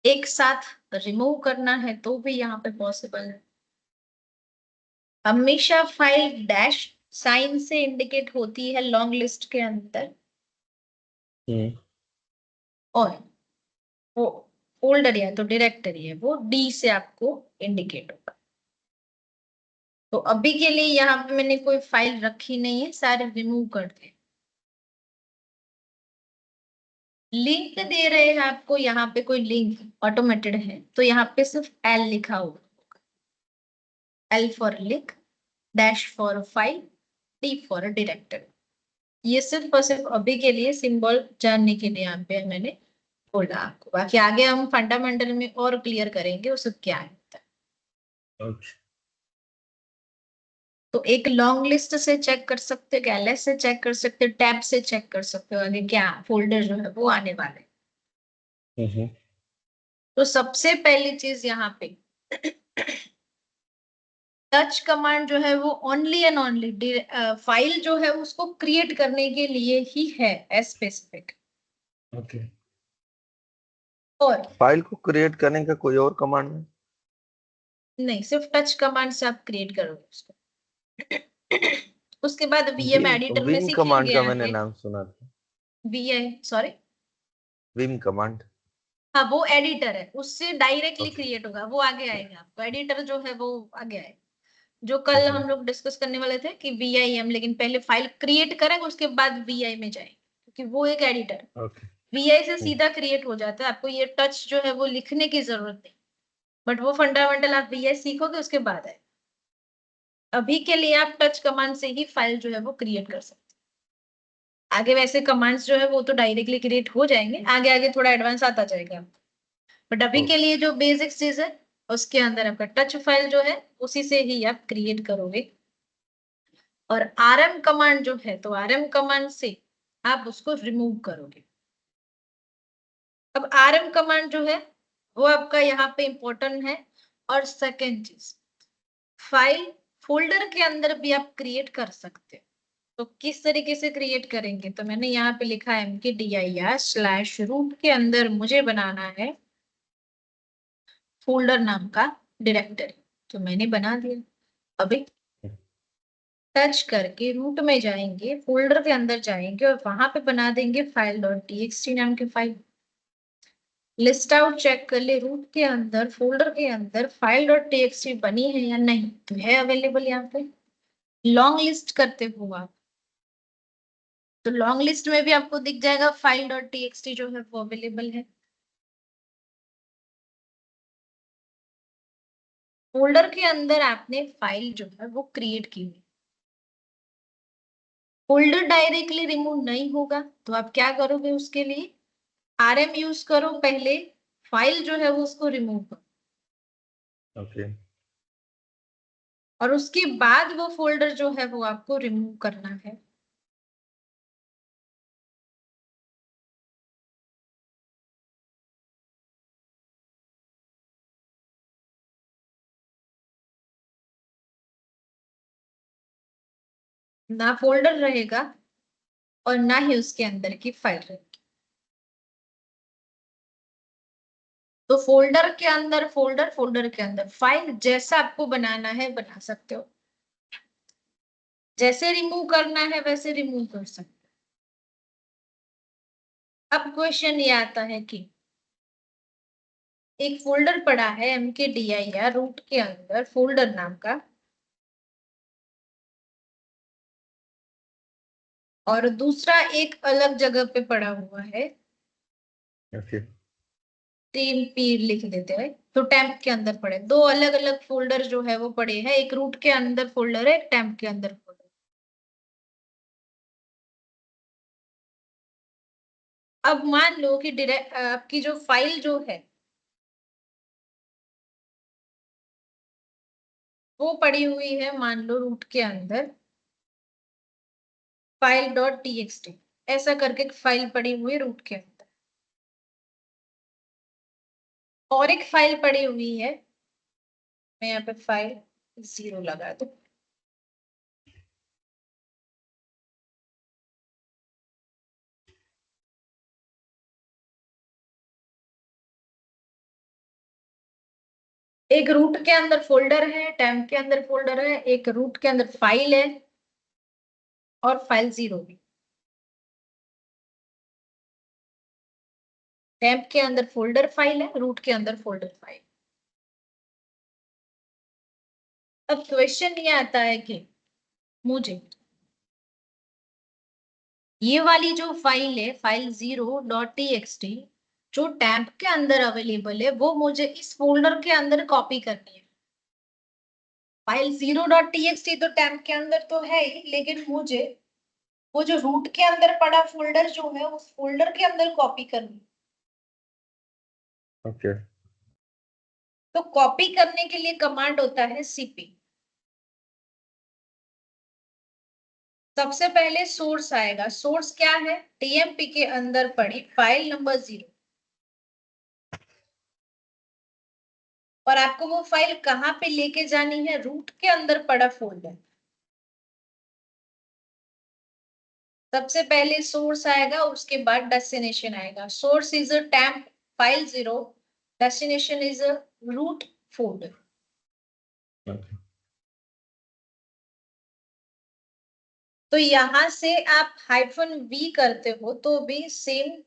एक साथ रिमूव करना है तो भी यहाँ पे पॉसिबल है। हमेशा फाइल डैश साइन से इंडिकेट होती है लॉन्ग लिस्ट के अंदर, और वो फोल्डर या तो डायरेक्टरी है वो डी से आपको इंडिकेट होगा। तो अभी के लिए यहाँ पे मैंने कोई फाइल रखी नहीं है, सारे रिमूव कर दिए। लिंक दे रहे हैं आपको, यहाँ पे कोई लिंक ऑटोमेटेड है तो यहाँ पे सिर्फ एल लिखा हुआ, L for link, dash for file, D for directory. ये सिर्फ और सिर्फ अभी के लिए सिंबल जानने के लिए यहाँ पे मैंने बोला आपको, बाकी आगे हम फंडामेंटल में और क्लियर करेंगे वो सब क्या है। ओके। तो एक लॉन्ग लिस्ट से चेक कर सकते हो, एलएस से चेक कर सकते हो, टैब से चेक कर सकते हो आगे क्या फोल्डर जो है वो आने वाले हैं। हम्म। तो सबसे पहली चीज यहाँ पे टच कमांड जो है वो ओनली एंड ओनली फाइल जो है उसको क्रिएट करने के लिए ही है स्पेसिफिक। ओके। और फाइल को क्रिएट करने का कोई और कमांड नहीं? नहीं, सिर्फ टच कमांड से आप क्रिएट करोगे उसको। उसके बाद वीएम विम एडिटर में विम कमांड सीखेंगे का मैंने आगे। नाम सुना था। VI sorry, Vim command. हाँ वो एडिटर है, उससे डायरेक्टली ओके। क्रिएट होगा, वो आगे आएगा। आपको एडिटर जो है वो आगे आएगा, जो कल हम्म। हम लोग डिस्कस करने वाले थे कि वीआईएम, लेकिन पहले फाइल क्रिएट करेंगे उसके बाद वीआई में जाएंगे, क्योंकि वो एक एडिटर है। ओके। वीआई से सीधा क्रिएट हो जाता है, आपको ये टच जो है वो लिखने की जरूरत नहीं, बट वो फंडामेंटल आप वीआई सीखोगे उसके बाद है। अभी के लिए आप टच कमांड से ही फाइल जो है वो क्रिएट कर सकते हैं। आगे वैसे कमांड्स जो है वो तो डायरेक्टली क्रिएट हो जाएंगे, आगे आगे थोड़ा एडवांस आता जाएगा। बट अभी के ओके। लिए जो बेसिक चीज है, उसके अंदर आपका टच फाइल जो है उसी से ही आप क्रिएट करोगे। और आरएम कमांड जो है, तो आरएम कमांड से आप उसको रिमूव करोगे। अब आरएम कमांड जो है वो आपका यहाँ पे इंपॉर्टेंट है। और सेकेंड चीज, फाइल फोल्डर के अंदर भी आप क्रिएट कर सकते हो। तो किस तरीके से क्रिएट करेंगे, तो मैंने यहाँ पे लिखा है mkdir/root के अंदर मुझे बनाना है फोल्डर नाम का डायरेक्टरी, तो मैंने बना दिया। अभी टच करके रूट में जाएंगे, फोल्डर के अंदर जाएंगे और वहां पे बना देंगे फाइल डॉट टीएक्सटी नाम की फाइल। लिस्ट आउट चेक कर ले रूट के अंदर फोल्डर के अंदर फाइल डॉट टीएक्सटी बनी है या नहीं, तो है अवेलेबल यहाँ पे। लॉन्ग लिस्ट करते हो आप, तो लॉन्ग लिस्ट में भी आपको दिख जाएगा फाइल डॉट टीएक्सटी जो है वो अवेलेबल है। फोल्डर के अंदर आपने फाइल जो है वो क्रिएट की हुई, फोल्डर डायरेक्टली रिमूव नहीं होगा, तो आप क्या करोगे उसके लिए, आरएम यूज करो पहले, फाइल जो है वो उसको रिमूव करो, ओके। और उसके बाद वो फोल्डर जो है वो आपको रिमूव करना है। ना फोल्डर रहेगा और ना ही उसके अंदर की फाइल रहेगी। तो फोल्डर के अंदर फोल्डर, फोल्डर के अंदर फाइल, जैसा आपको बनाना है बना सकते हो, जैसे रिमूव करना है वैसे रिमूव कर सकते हो। अब क्वेश्चन ये आता है कि एक फोल्डर पड़ा है mkdir रूट के अंदर फोल्डर नाम का, और दूसरा एक अलग जगह पे पड़ा हुआ है, ओके टीम पी लिख देते हैं, तो टेम्प के अंदर पड़े दो अलग अलग फोल्डर जो है वो पड़े हैं, एक रूट के अंदर फोल्डर है, एक टेम्प के अंदर फोल्डर। अब मान लो कि आपकी जो फाइल जो है वो पड़ी हुई है, मान लो रूट के अंदर फाइल डॉट टीएक्सटी, ऐसा करके एक फाइल पड़ी हुई है रूट के अंदर, और एक फाइल पड़ी हुई है, मैं यहाँ पे फाइल 0 लगा दूं, एक रूट के अंदर फोल्डर है, टेम्प के अंदर फोल्डर है, एक रूट के अंदर फाइल है और फाइल 0 भी, टेम्प के अंदर फोल्डर फाइल है, रूट के अंदर फोल्डर फाइल। अब क्वेश्चन ये आता है कि मुझे ये वाली जो फाइल है, फाइल 0.txt, जो टैब के अंदर अवेलेबल है, वो मुझे इस फोल्डर के अंदर कॉपी करनी है। फाइल 0.txt तो टैब के अंदर तो है ही, लेकिन मुझे वो जो रूट के अंदर पड़ा फोल्डर जो है उस फोल्डर के अंदर कॉपी करनी है। ओके तो कॉपी करने के लिए कमांड होता है cp। सबसे पहले सोर्स आएगा, सोर्स क्या है, टीएमपी के अंदर पड़ी फाइल नंबर 0, और आपको वो फाइल कहाँ पे लेके जानी है, रूट के अंदर पड़ा फोल्डर। सबसे पहले सोर्स आएगा, उसके बाद डेस्टिनेशन आएगा। Source is a temp file 0, destination is a root folder. तो यहां से आप -v करते हो तो भी सेम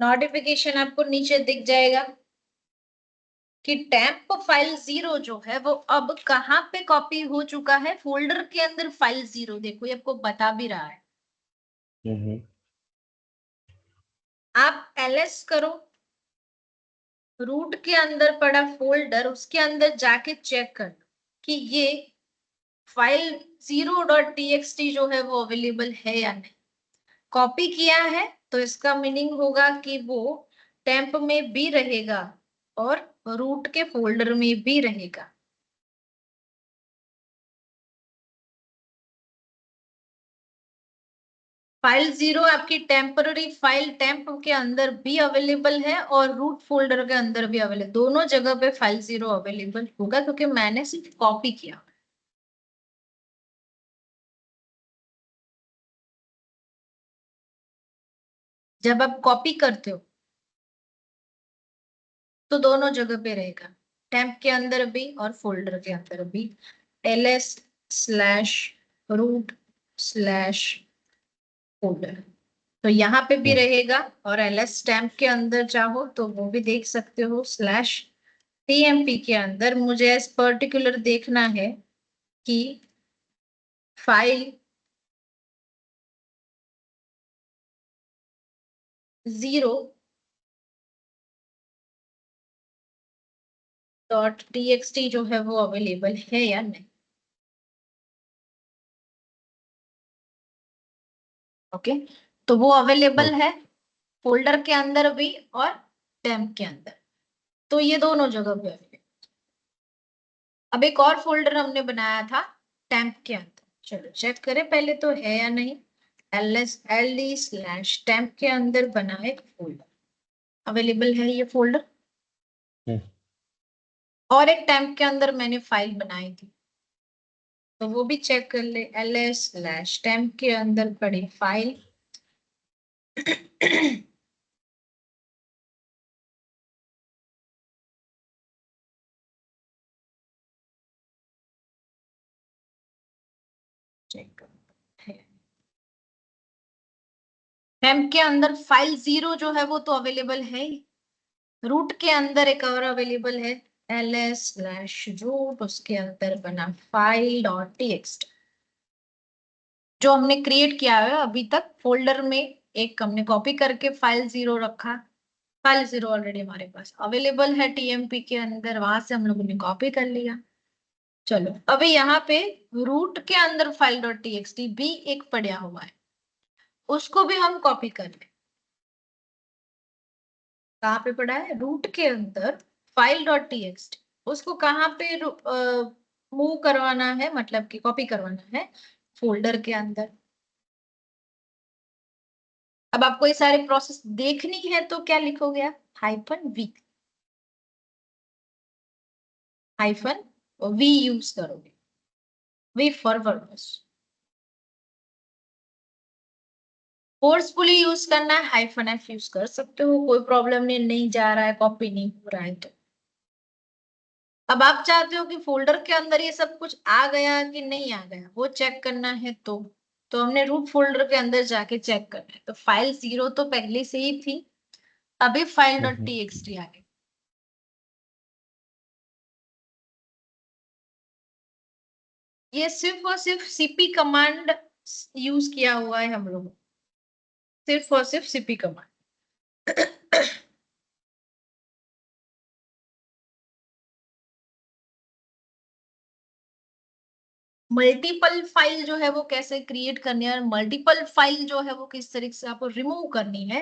नोटिफिकेशन आपको नीचे दिख जाएगा कि टेम्प फाइल 0 जो है वो अब कहाँ पे कॉपी हो चुका है, फोल्डर के अंदर फाइल 0, देखो ये आपको बता भी रहा है। हम्म आप ls करो, रूट के अंदर पड़ा फोल्डर, उसके अंदर जाके चेक कर कि ये फाइल 0.txt जो है वो अवेलेबल है या नहीं। कॉपी किया है तो इसका मीनिंग होगा कि वो टेम्प में भी रहेगा और रूट के फोल्डर में भी रहेगा। फाइल 0 आपकी टेम्पररी फाइल टेम्प के अंदर भी अवेलेबल है और रूट फोल्डर के अंदर भी अवेलेबल, दोनों जगह पे फाइल 0 अवेलेबल होगा, क्योंकि मैंने सिर्फ कॉपी किया। जब आप कॉपी करते हो तो दोनों जगह पे रहेगा, टेम्प के अंदर भी और फोल्डर के अंदर भी। ls/root/फोल्डर, तो यहाँ पे भी रहेगा, और ls टेम्प के अंदर चाहो तो वो भी देख सकते हो, /tmp के अंदर मुझे एज पर्टिकुलर देखना है कि फाइल 0.txt जो है वो अवेलेबल है या नहीं। ओके, तो वो अवेलेबल है फोल्डर के अंदर भी और टेम्प के अंदर, तो ये दोनों जगह पे अवेलेबल। अब एक और फोल्डर हमने बनाया था टेम्प के अंदर, चलो चेक करें पहले तो है या नहीं। ld/temp के अंदर बना एक फोल्डर, अवेलेबल है ये फोल्डर। और एक टेम्प के अंदर मैंने फाइल बनाई थी, तो वो भी चेक कर ले, ls/temp के अंदर पड़ी फाइल चेक है। टेम्प के अंदर फाइल 0 जो है वो तो अवेलेबल है ही। रूट के अंदर एक और अवेलेबल है ls/root, उसके अंदर बना फाइल डॉट टीएक्सटी जो हमने क्रिएट किया है अभी तक फोल्डर में। एक हमने कॉपी करके फाइल 0 रखा। फाइल 0 ऑलरेडी हमारे पास अवेलेबल है टीएमपी के अंदर, वहां से हम लोगों ने कॉपी कर लिया। चलो अभी यहाँ पे रूट के अंदर फाइल डॉट टीएक्सटी भी एक पड़ा हुआ है, उसको भी हम कॉपी कर ले। कहाँ पे पड़ा है? रूट के अंदर फाइल डॉट टीएक्सटी। उसको कहाँ पे मूव करवाना है, मतलब कि कॉपी करवाना है फोल्डर के अंदर। अब आपको ये सारे प्रोसेस देखनी है तो क्या लिखोगे आप? -v, -v यूज करोगे। V for verbose. Forcefully use करना है -f यूज कर सकते हो, कोई प्रॉब्लम नहीं जा रहा है, कॉपी नहीं हो रहा है तो। अब आप चाहते हो कि फोल्डर के अंदर ये सब कुछ आ गया कि नहीं आ गया वो चेक करना है, तो हमने रूट फोल्डर के अंदर जाके चेक करना है। तो फाइल 0 तो पहले से ही थी, अभी फाइल डॉट टीएक्सटी आ गई। ये सिर्फ और सिर्फ सीपी कमांड यूज किया हुआ है हम लोग, सिर्फ और सिर्फ सीपी कमांड। मल्टीपल फाइल जो है वो कैसे क्रिएट करनी है, और मल्टीपल फाइल जो है वो किस तरीके से आपको रिमूव करनी है,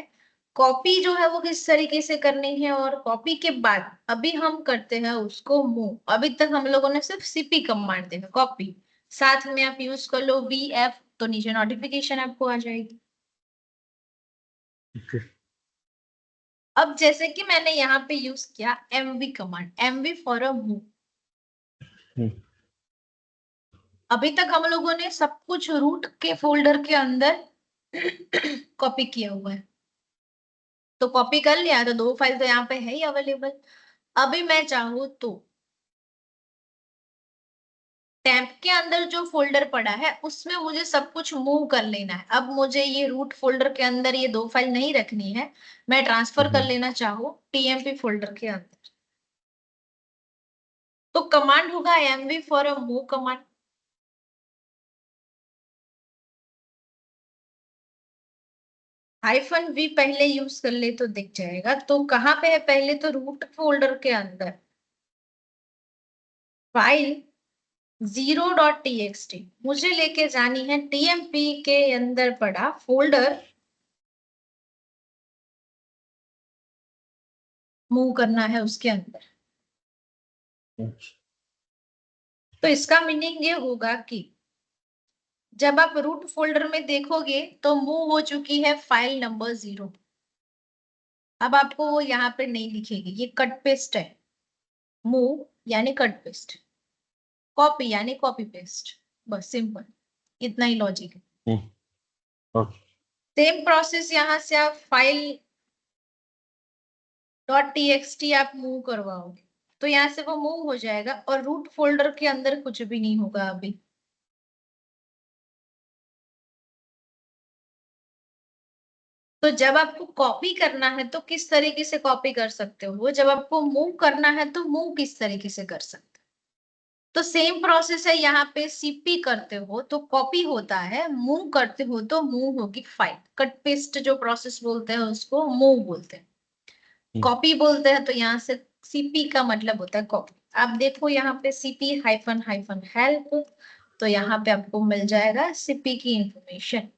कॉपी जो है वो किस तरीके से करनी है, और कॉपी के बाद अभी हम करते हैं उसको मूव। अभी तक हम लोगों ने सिर्फ सीपी कमांड देखा, कॉपी, साथ में आप यूज कर लो vf, तो नीचे नोटिफिकेशन आपको आ जाएगी। अब जैसे कि मैंने यहाँ पे यूज किया mv command, mv for a move. अभी तक हम लोगों ने सब कुछ रूट के फोल्डर के अंदर कॉपी किया हुआ है, तो कॉपी कर लिया, तो 2 फाइल तो यहाँ पे है ही अवेलेबल। अभी मैं चाहूँ तो टेम्प के अंदर जो फोल्डर पड़ा है उसमें मुझे सब कुछ मूव कर लेना है। अब मुझे ये रूट फोल्डर के अंदर ये 2 फाइल नहीं रखनी है, मैं ट्रांसफर कर लेना चाहूँ टीएमपी फोल्डर के अंदर, तो कमांड होगा mv for a move command. -v पहले यूज कर ले तो दिख जाएगा। तो कहाँ पे है? पहले तो रूट फोल्डर के अंदर फाइल 0.txt मुझे लेके जानी है टीएमपी के अंदर पड़ा फोल्डर, मूव करना है उसके अंदर। तो इसका मीनिंग ये होगा कि जब आप रूट फोल्डर में देखोगे तो मूव हो चुकी है फाइल नंबर 0। अब आपको वो यहाँ पे नहीं दिखेगी, ये कट पेस्ट है। मूव यानी कट पेस्ट, कॉपी यानी कॉपी पेस्ट, बस सिंपल, इतना ही लॉजिक है। सेम प्रोसेस यहाँ से आप फाइल .txt आप मूव करवाओगे तो यहाँ से वो मूव हो जाएगा, और रूट फोल्डर के अंदर कुछ भी नहीं होगा अभी। तो जब आपको कॉपी करना है तो किस तरीके से कॉपी कर सकते हो, जब आपको मूव करना है तो मूव किस तरीके से कर सकते हो। तो सेम प्रोसेस है, यहाँ पे सीपी करते हो तो कॉपी होता है, मूव करते हो तो मूव होगी फाइल। कट पेस्ट जो प्रोसेस बोलते हैं उसको मूव बोलते हैं, कॉपी बोलते हैं। तो यहाँ से सीपी का मतलब होता है कॉपी। आप देखो यहाँ पे cp -हाइफन हेल्प, तो यहाँ पे आपको मिल जाएगा सीपी की इंफॉर्मेशन।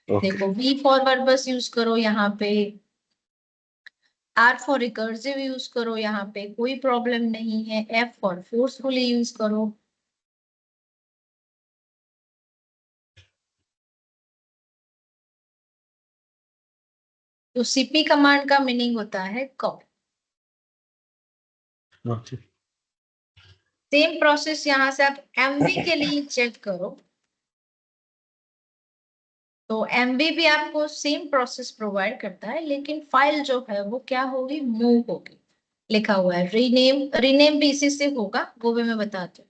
देखो v फॉर वर्बस यूज करो यहाँ पे, r फॉर रिकर्सिव यूज करो यहाँ पे, कोई प्रॉब्लम नहीं है। f फॉर फोर्सफुली यूज करो। तो सीपी कमांड का मीनिंग होता है कॉपी। सेम प्रोसेस यहाँ से आप mv के लिए चेक करो, तो mv भी आपको सेम प्रोसेस प्रोवाइड करता है, लेकिन फाइल जो है वो क्या होगी? मूव होगी। लिखा हुआ है रीनेम, रीनेम भी इसी से होगा, वो भी मैं बताती हूँ।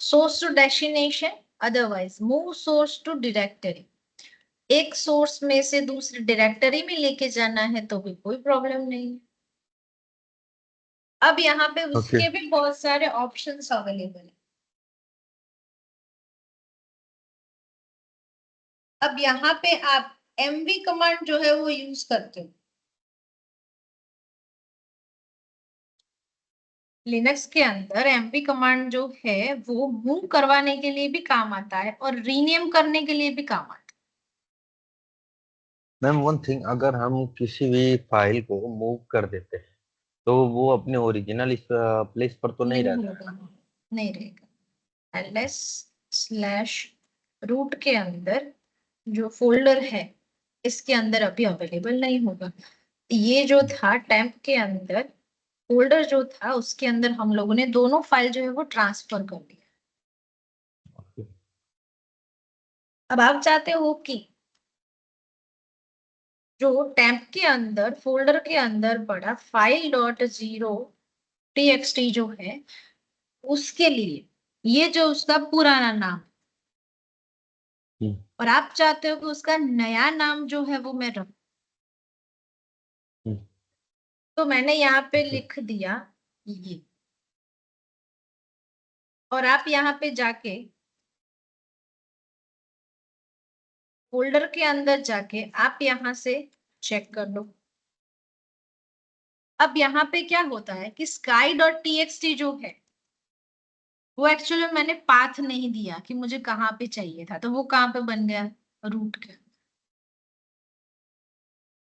Source to destination, otherwise move source to directory, एक सोर्स में से दूसरी डायरेक्टरी में लेके जाना है तो भी कोई प्रॉब्लम नहीं है। अब यहाँ पे ओके उसके भी बहुत सारे ऑप्शंस अवेलेबल है। अब यहाँ पे आप एमवी कमांड जो है वो यूज करते हो। लिनक्स के अंदर एमवी कमांड जो है वो मूव करवाने के लिए भी काम आता है और रीनेम करने के लिए भी काम आता मैम, वन थिंग, अगर हम किसी भी फाइल को मूव कर देते हैं तो वो अपने ओरिजिनल इस प्लेस पर तो है। नहीं नहीं रहता है। होगा, नहीं रहेगा। ls स्लैश रूट के अंदर जो फोल्डर है इसके अंदर अभी अवेलेबल नहीं होगा। ये जो था टेम्प के अंदर फोल्डर जो था उसके अंदर हम लोगों ने दोनों फाइल जो है वो ट्रांसफर कर दिया। अब आप चाहते हो कि जो टेम्प के अंदर फोल्डर के अंदर पड़ा फाइल डॉट जीरो टीएक्सटी जो है उसके लिए ये जो उसका पुराना नाम, हम्म, और आप चाहते हो कि उसका नया नाम जो है वो मैं रखूं, हम्म, तो मैंने यहाँ पे ओके लिख दिया ये। और आप यहाँ पे जाके फोल्डर के अंदर जाके आप यहाँ से चेक कर लो। अब यहाँ पे क्या होता है कि sky डॉट टीएक्सटी जो है वो एक्चुअली मैंने पाथ नहीं दिया कि मुझे कहाँ पे चाहिए था, तो वो कहाँ पे बन गया रूट के।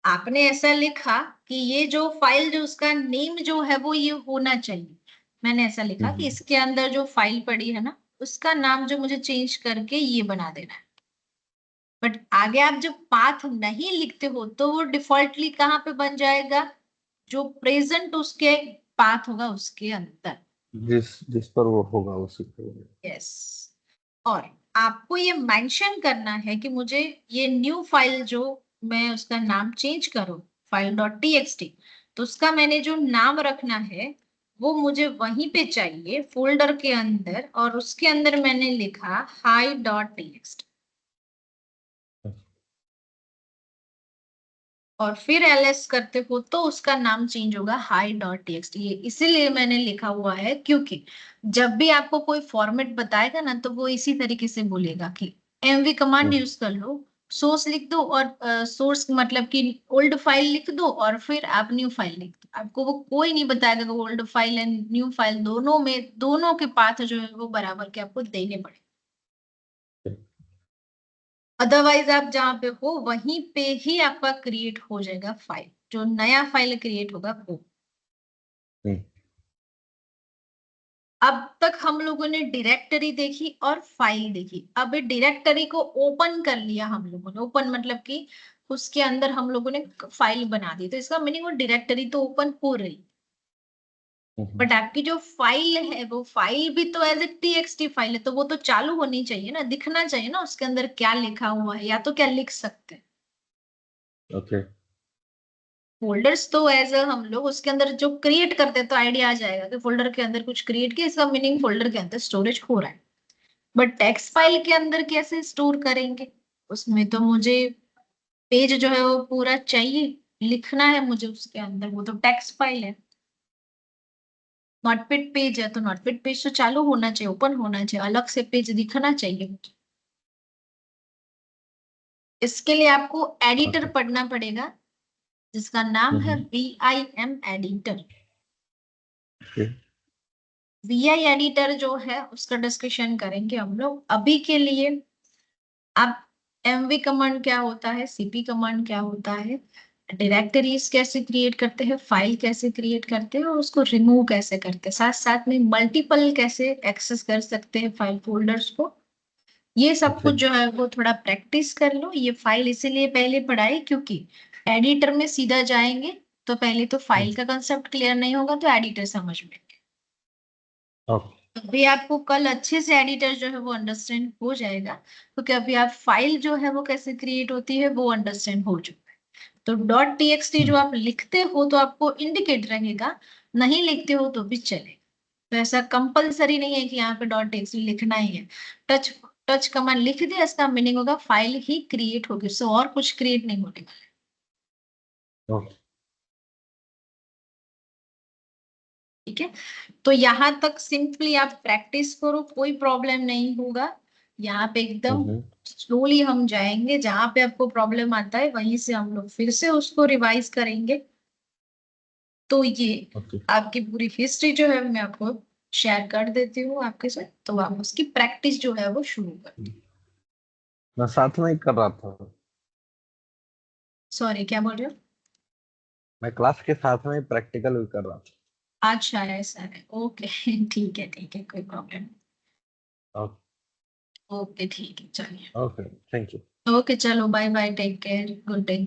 आपने ऐसा लिखा कि ये जो फाइल जो उसका नेम जो है वो ये होना चाहिए। मैंने ऐसा लिखा कि हम्म, इसके अंदर जो फाइल पड़ी है ना उसका नाम जो मुझे चेंज करके ये बना देना है। बट आगे आप जब पाथ नहीं लिखते हो तो वो डिफॉल्टली कहाँ पे बन जाएगा, जो प्रेजेंट उसके पाथ होगा उसके अंदर। जिस जिस पर वो होगा उसी पर। यस। और आपको ये मेंशन करना है कि मुझे ये न्यू फाइल जो मैं उसका नाम चेंज करूं फाइल डॉट टीएक्सटी, तो उसका मैंने जो नाम रखना है वो मुझे वहीं पे चाहिए फोल्डर के अंदर, और उसके अंदर मैंने लिखा हाई डॉट टीएक्सटी और फिर ls करते हो तो उसका नाम चेंज होगा हाई डॉट टीएक्सटी। ये इसीलिए मैंने लिखा हुआ है क्योंकि जब भी आपको कोई फॉर्मेट बताएगा ना तो वो इसी तरीके से बोलेगा कि एमवी कमांड हम्म, यूज कर लो, सोर्स लिख दो और सोर्स मतलब कि ओल्ड फाइल लिख दो और फिर आप न्यू फाइल लिख दो। आपको वो कोई नहीं बताएगा कि old file and new file दोनों में दोनों के पाथ जो है वो बराबर के आपको देने पड़े। अदरवाइज आप जहाँ पे हो वहीं पे ही आपका क्रिएट हो जाएगा फाइल, जो नया फाइल क्रिएट होगा वो। हम्म, अब तक हम लोगों ने डायरेक्टरी देखी और फाइल देखी। अब डायरेक्टरी को ओपन कर लिया हम लोगों ने, ओपन मतलब कि उसके अंदर हम लोगों ने फाइल बना दी, तो इसका मीनिंग वो डायरेक्टरी तो ओपन हो रही। हम्म, बट आपकी जो फाइल है वो फाइल भी तो एज ए टीएक्सटी फाइल है, तो वो तो चालू होनी चाहिए ना, दिखना चाहिए ना उसके अंदर क्या लिखा हुआ है, या तो क्या लिख सकते हैं। ओके फोल्डर्स तो एज हम लोग उसके अंदर जो क्रिएट करते हैं तो आइडिया आ जाएगा कि फोल्डर के अंदर कुछ क्रिएट किया, इसका मीनिंग फोल्डर के अंदर स्टोरेज हो रहा है। बट टेक्स्ट फाइल के अंदर कैसे स्टोर करेंगे, उसमें तो मुझे पेज जो है वो पूरा चाहिए, लिखना है मुझे उसके अंदर, वो तो टेक्स्ट फाइल है। नोटपैड पेज है तो नोटपैड पेज तो चालू होना चाहिए, ओपन होना चाहिए, अलग से पेज दिखना चाहिए मुझे। इसके लिए आपको एडिटर ओके पढ़ना पड़ेगा जिसका नाम है VIM editor. Okay VI editor जो है उसका डिस्कशन करेंगे हम लोग। अभी के लिए आप एमवी कमांड क्या होता है, सीपी कमांड क्या होता है, डायरेक्टरीज कैसे क्रिएट करते हैं, फाइल कैसे क्रिएट करते हैं और उसको रिमूव कैसे करते हैं, साथ साथ में मल्टीपल कैसे एक्सेस कर सकते हैं फाइल फोल्डर्स को, ये सब ओके कुछ जो है वो थोड़ा प्रैक्टिस कर लो। ये फाइल इसीलिए पहले पढ़ाई क्योंकि एडिटर में सीधा जाएंगे तो पहले तो फाइल का कंसेप्ट क्लियर नहीं होगा तो एडिटर समझ में। ओके अभी आपको कल अच्छे से एडिटर जो है वो अंडरस्टैंड हो जाएगा क्योंकि अभी आप फाइल जो है वो कैसे क्रिएट होती है वो अंडरस्टैंड हो चुका है। तो डॉट टीएक्सटी जो आप लिखते हो तो आपको इंडिकेट रहेगा, नहीं लिखते हो तो भी चलेगा। तो ऐसा कंपलसरी नहीं है कि यहाँ पे डॉट टीएक्सटी लिखना ही है। टच टच कमांड लिख दिया, इसका मीनिंग होगा फाइल ही क्रिएट होगी, उससे और कुछ क्रिएट नहीं होने वाला। ओके। ठीक है, तो यहाँ तक सिंपली आप प्रैक्टिस करो, कोई प्रॉब्लम नहीं होगा। यहाँ पे एकदम स्लोली हम जाएंगे, जहां पे आपको प्रॉब्लम आता है वहीं से हम लोग फिर से उसको रिवाइज करेंगे। तो ये ओके। आपकी पूरी हिस्ट्री जो है मैं आपको शेयर कर देती हूँ आपके साथ, तो आप उसकी प्रैक्टिस जो है वो शुरू कर। मैं साथ में ही कर रहा था। सॉरी, क्या बोल रहे हो? मैं क्लास के साथ में प्रैक्टिकल भी कर रहा था। अच्छा ऐसा है, ओके ठीक है, कोई प्रॉब्लम नहीं। ओके। ओके ठीक है, चलिए। Okay, thank you. ओके चलो, bye bye, take care, good day.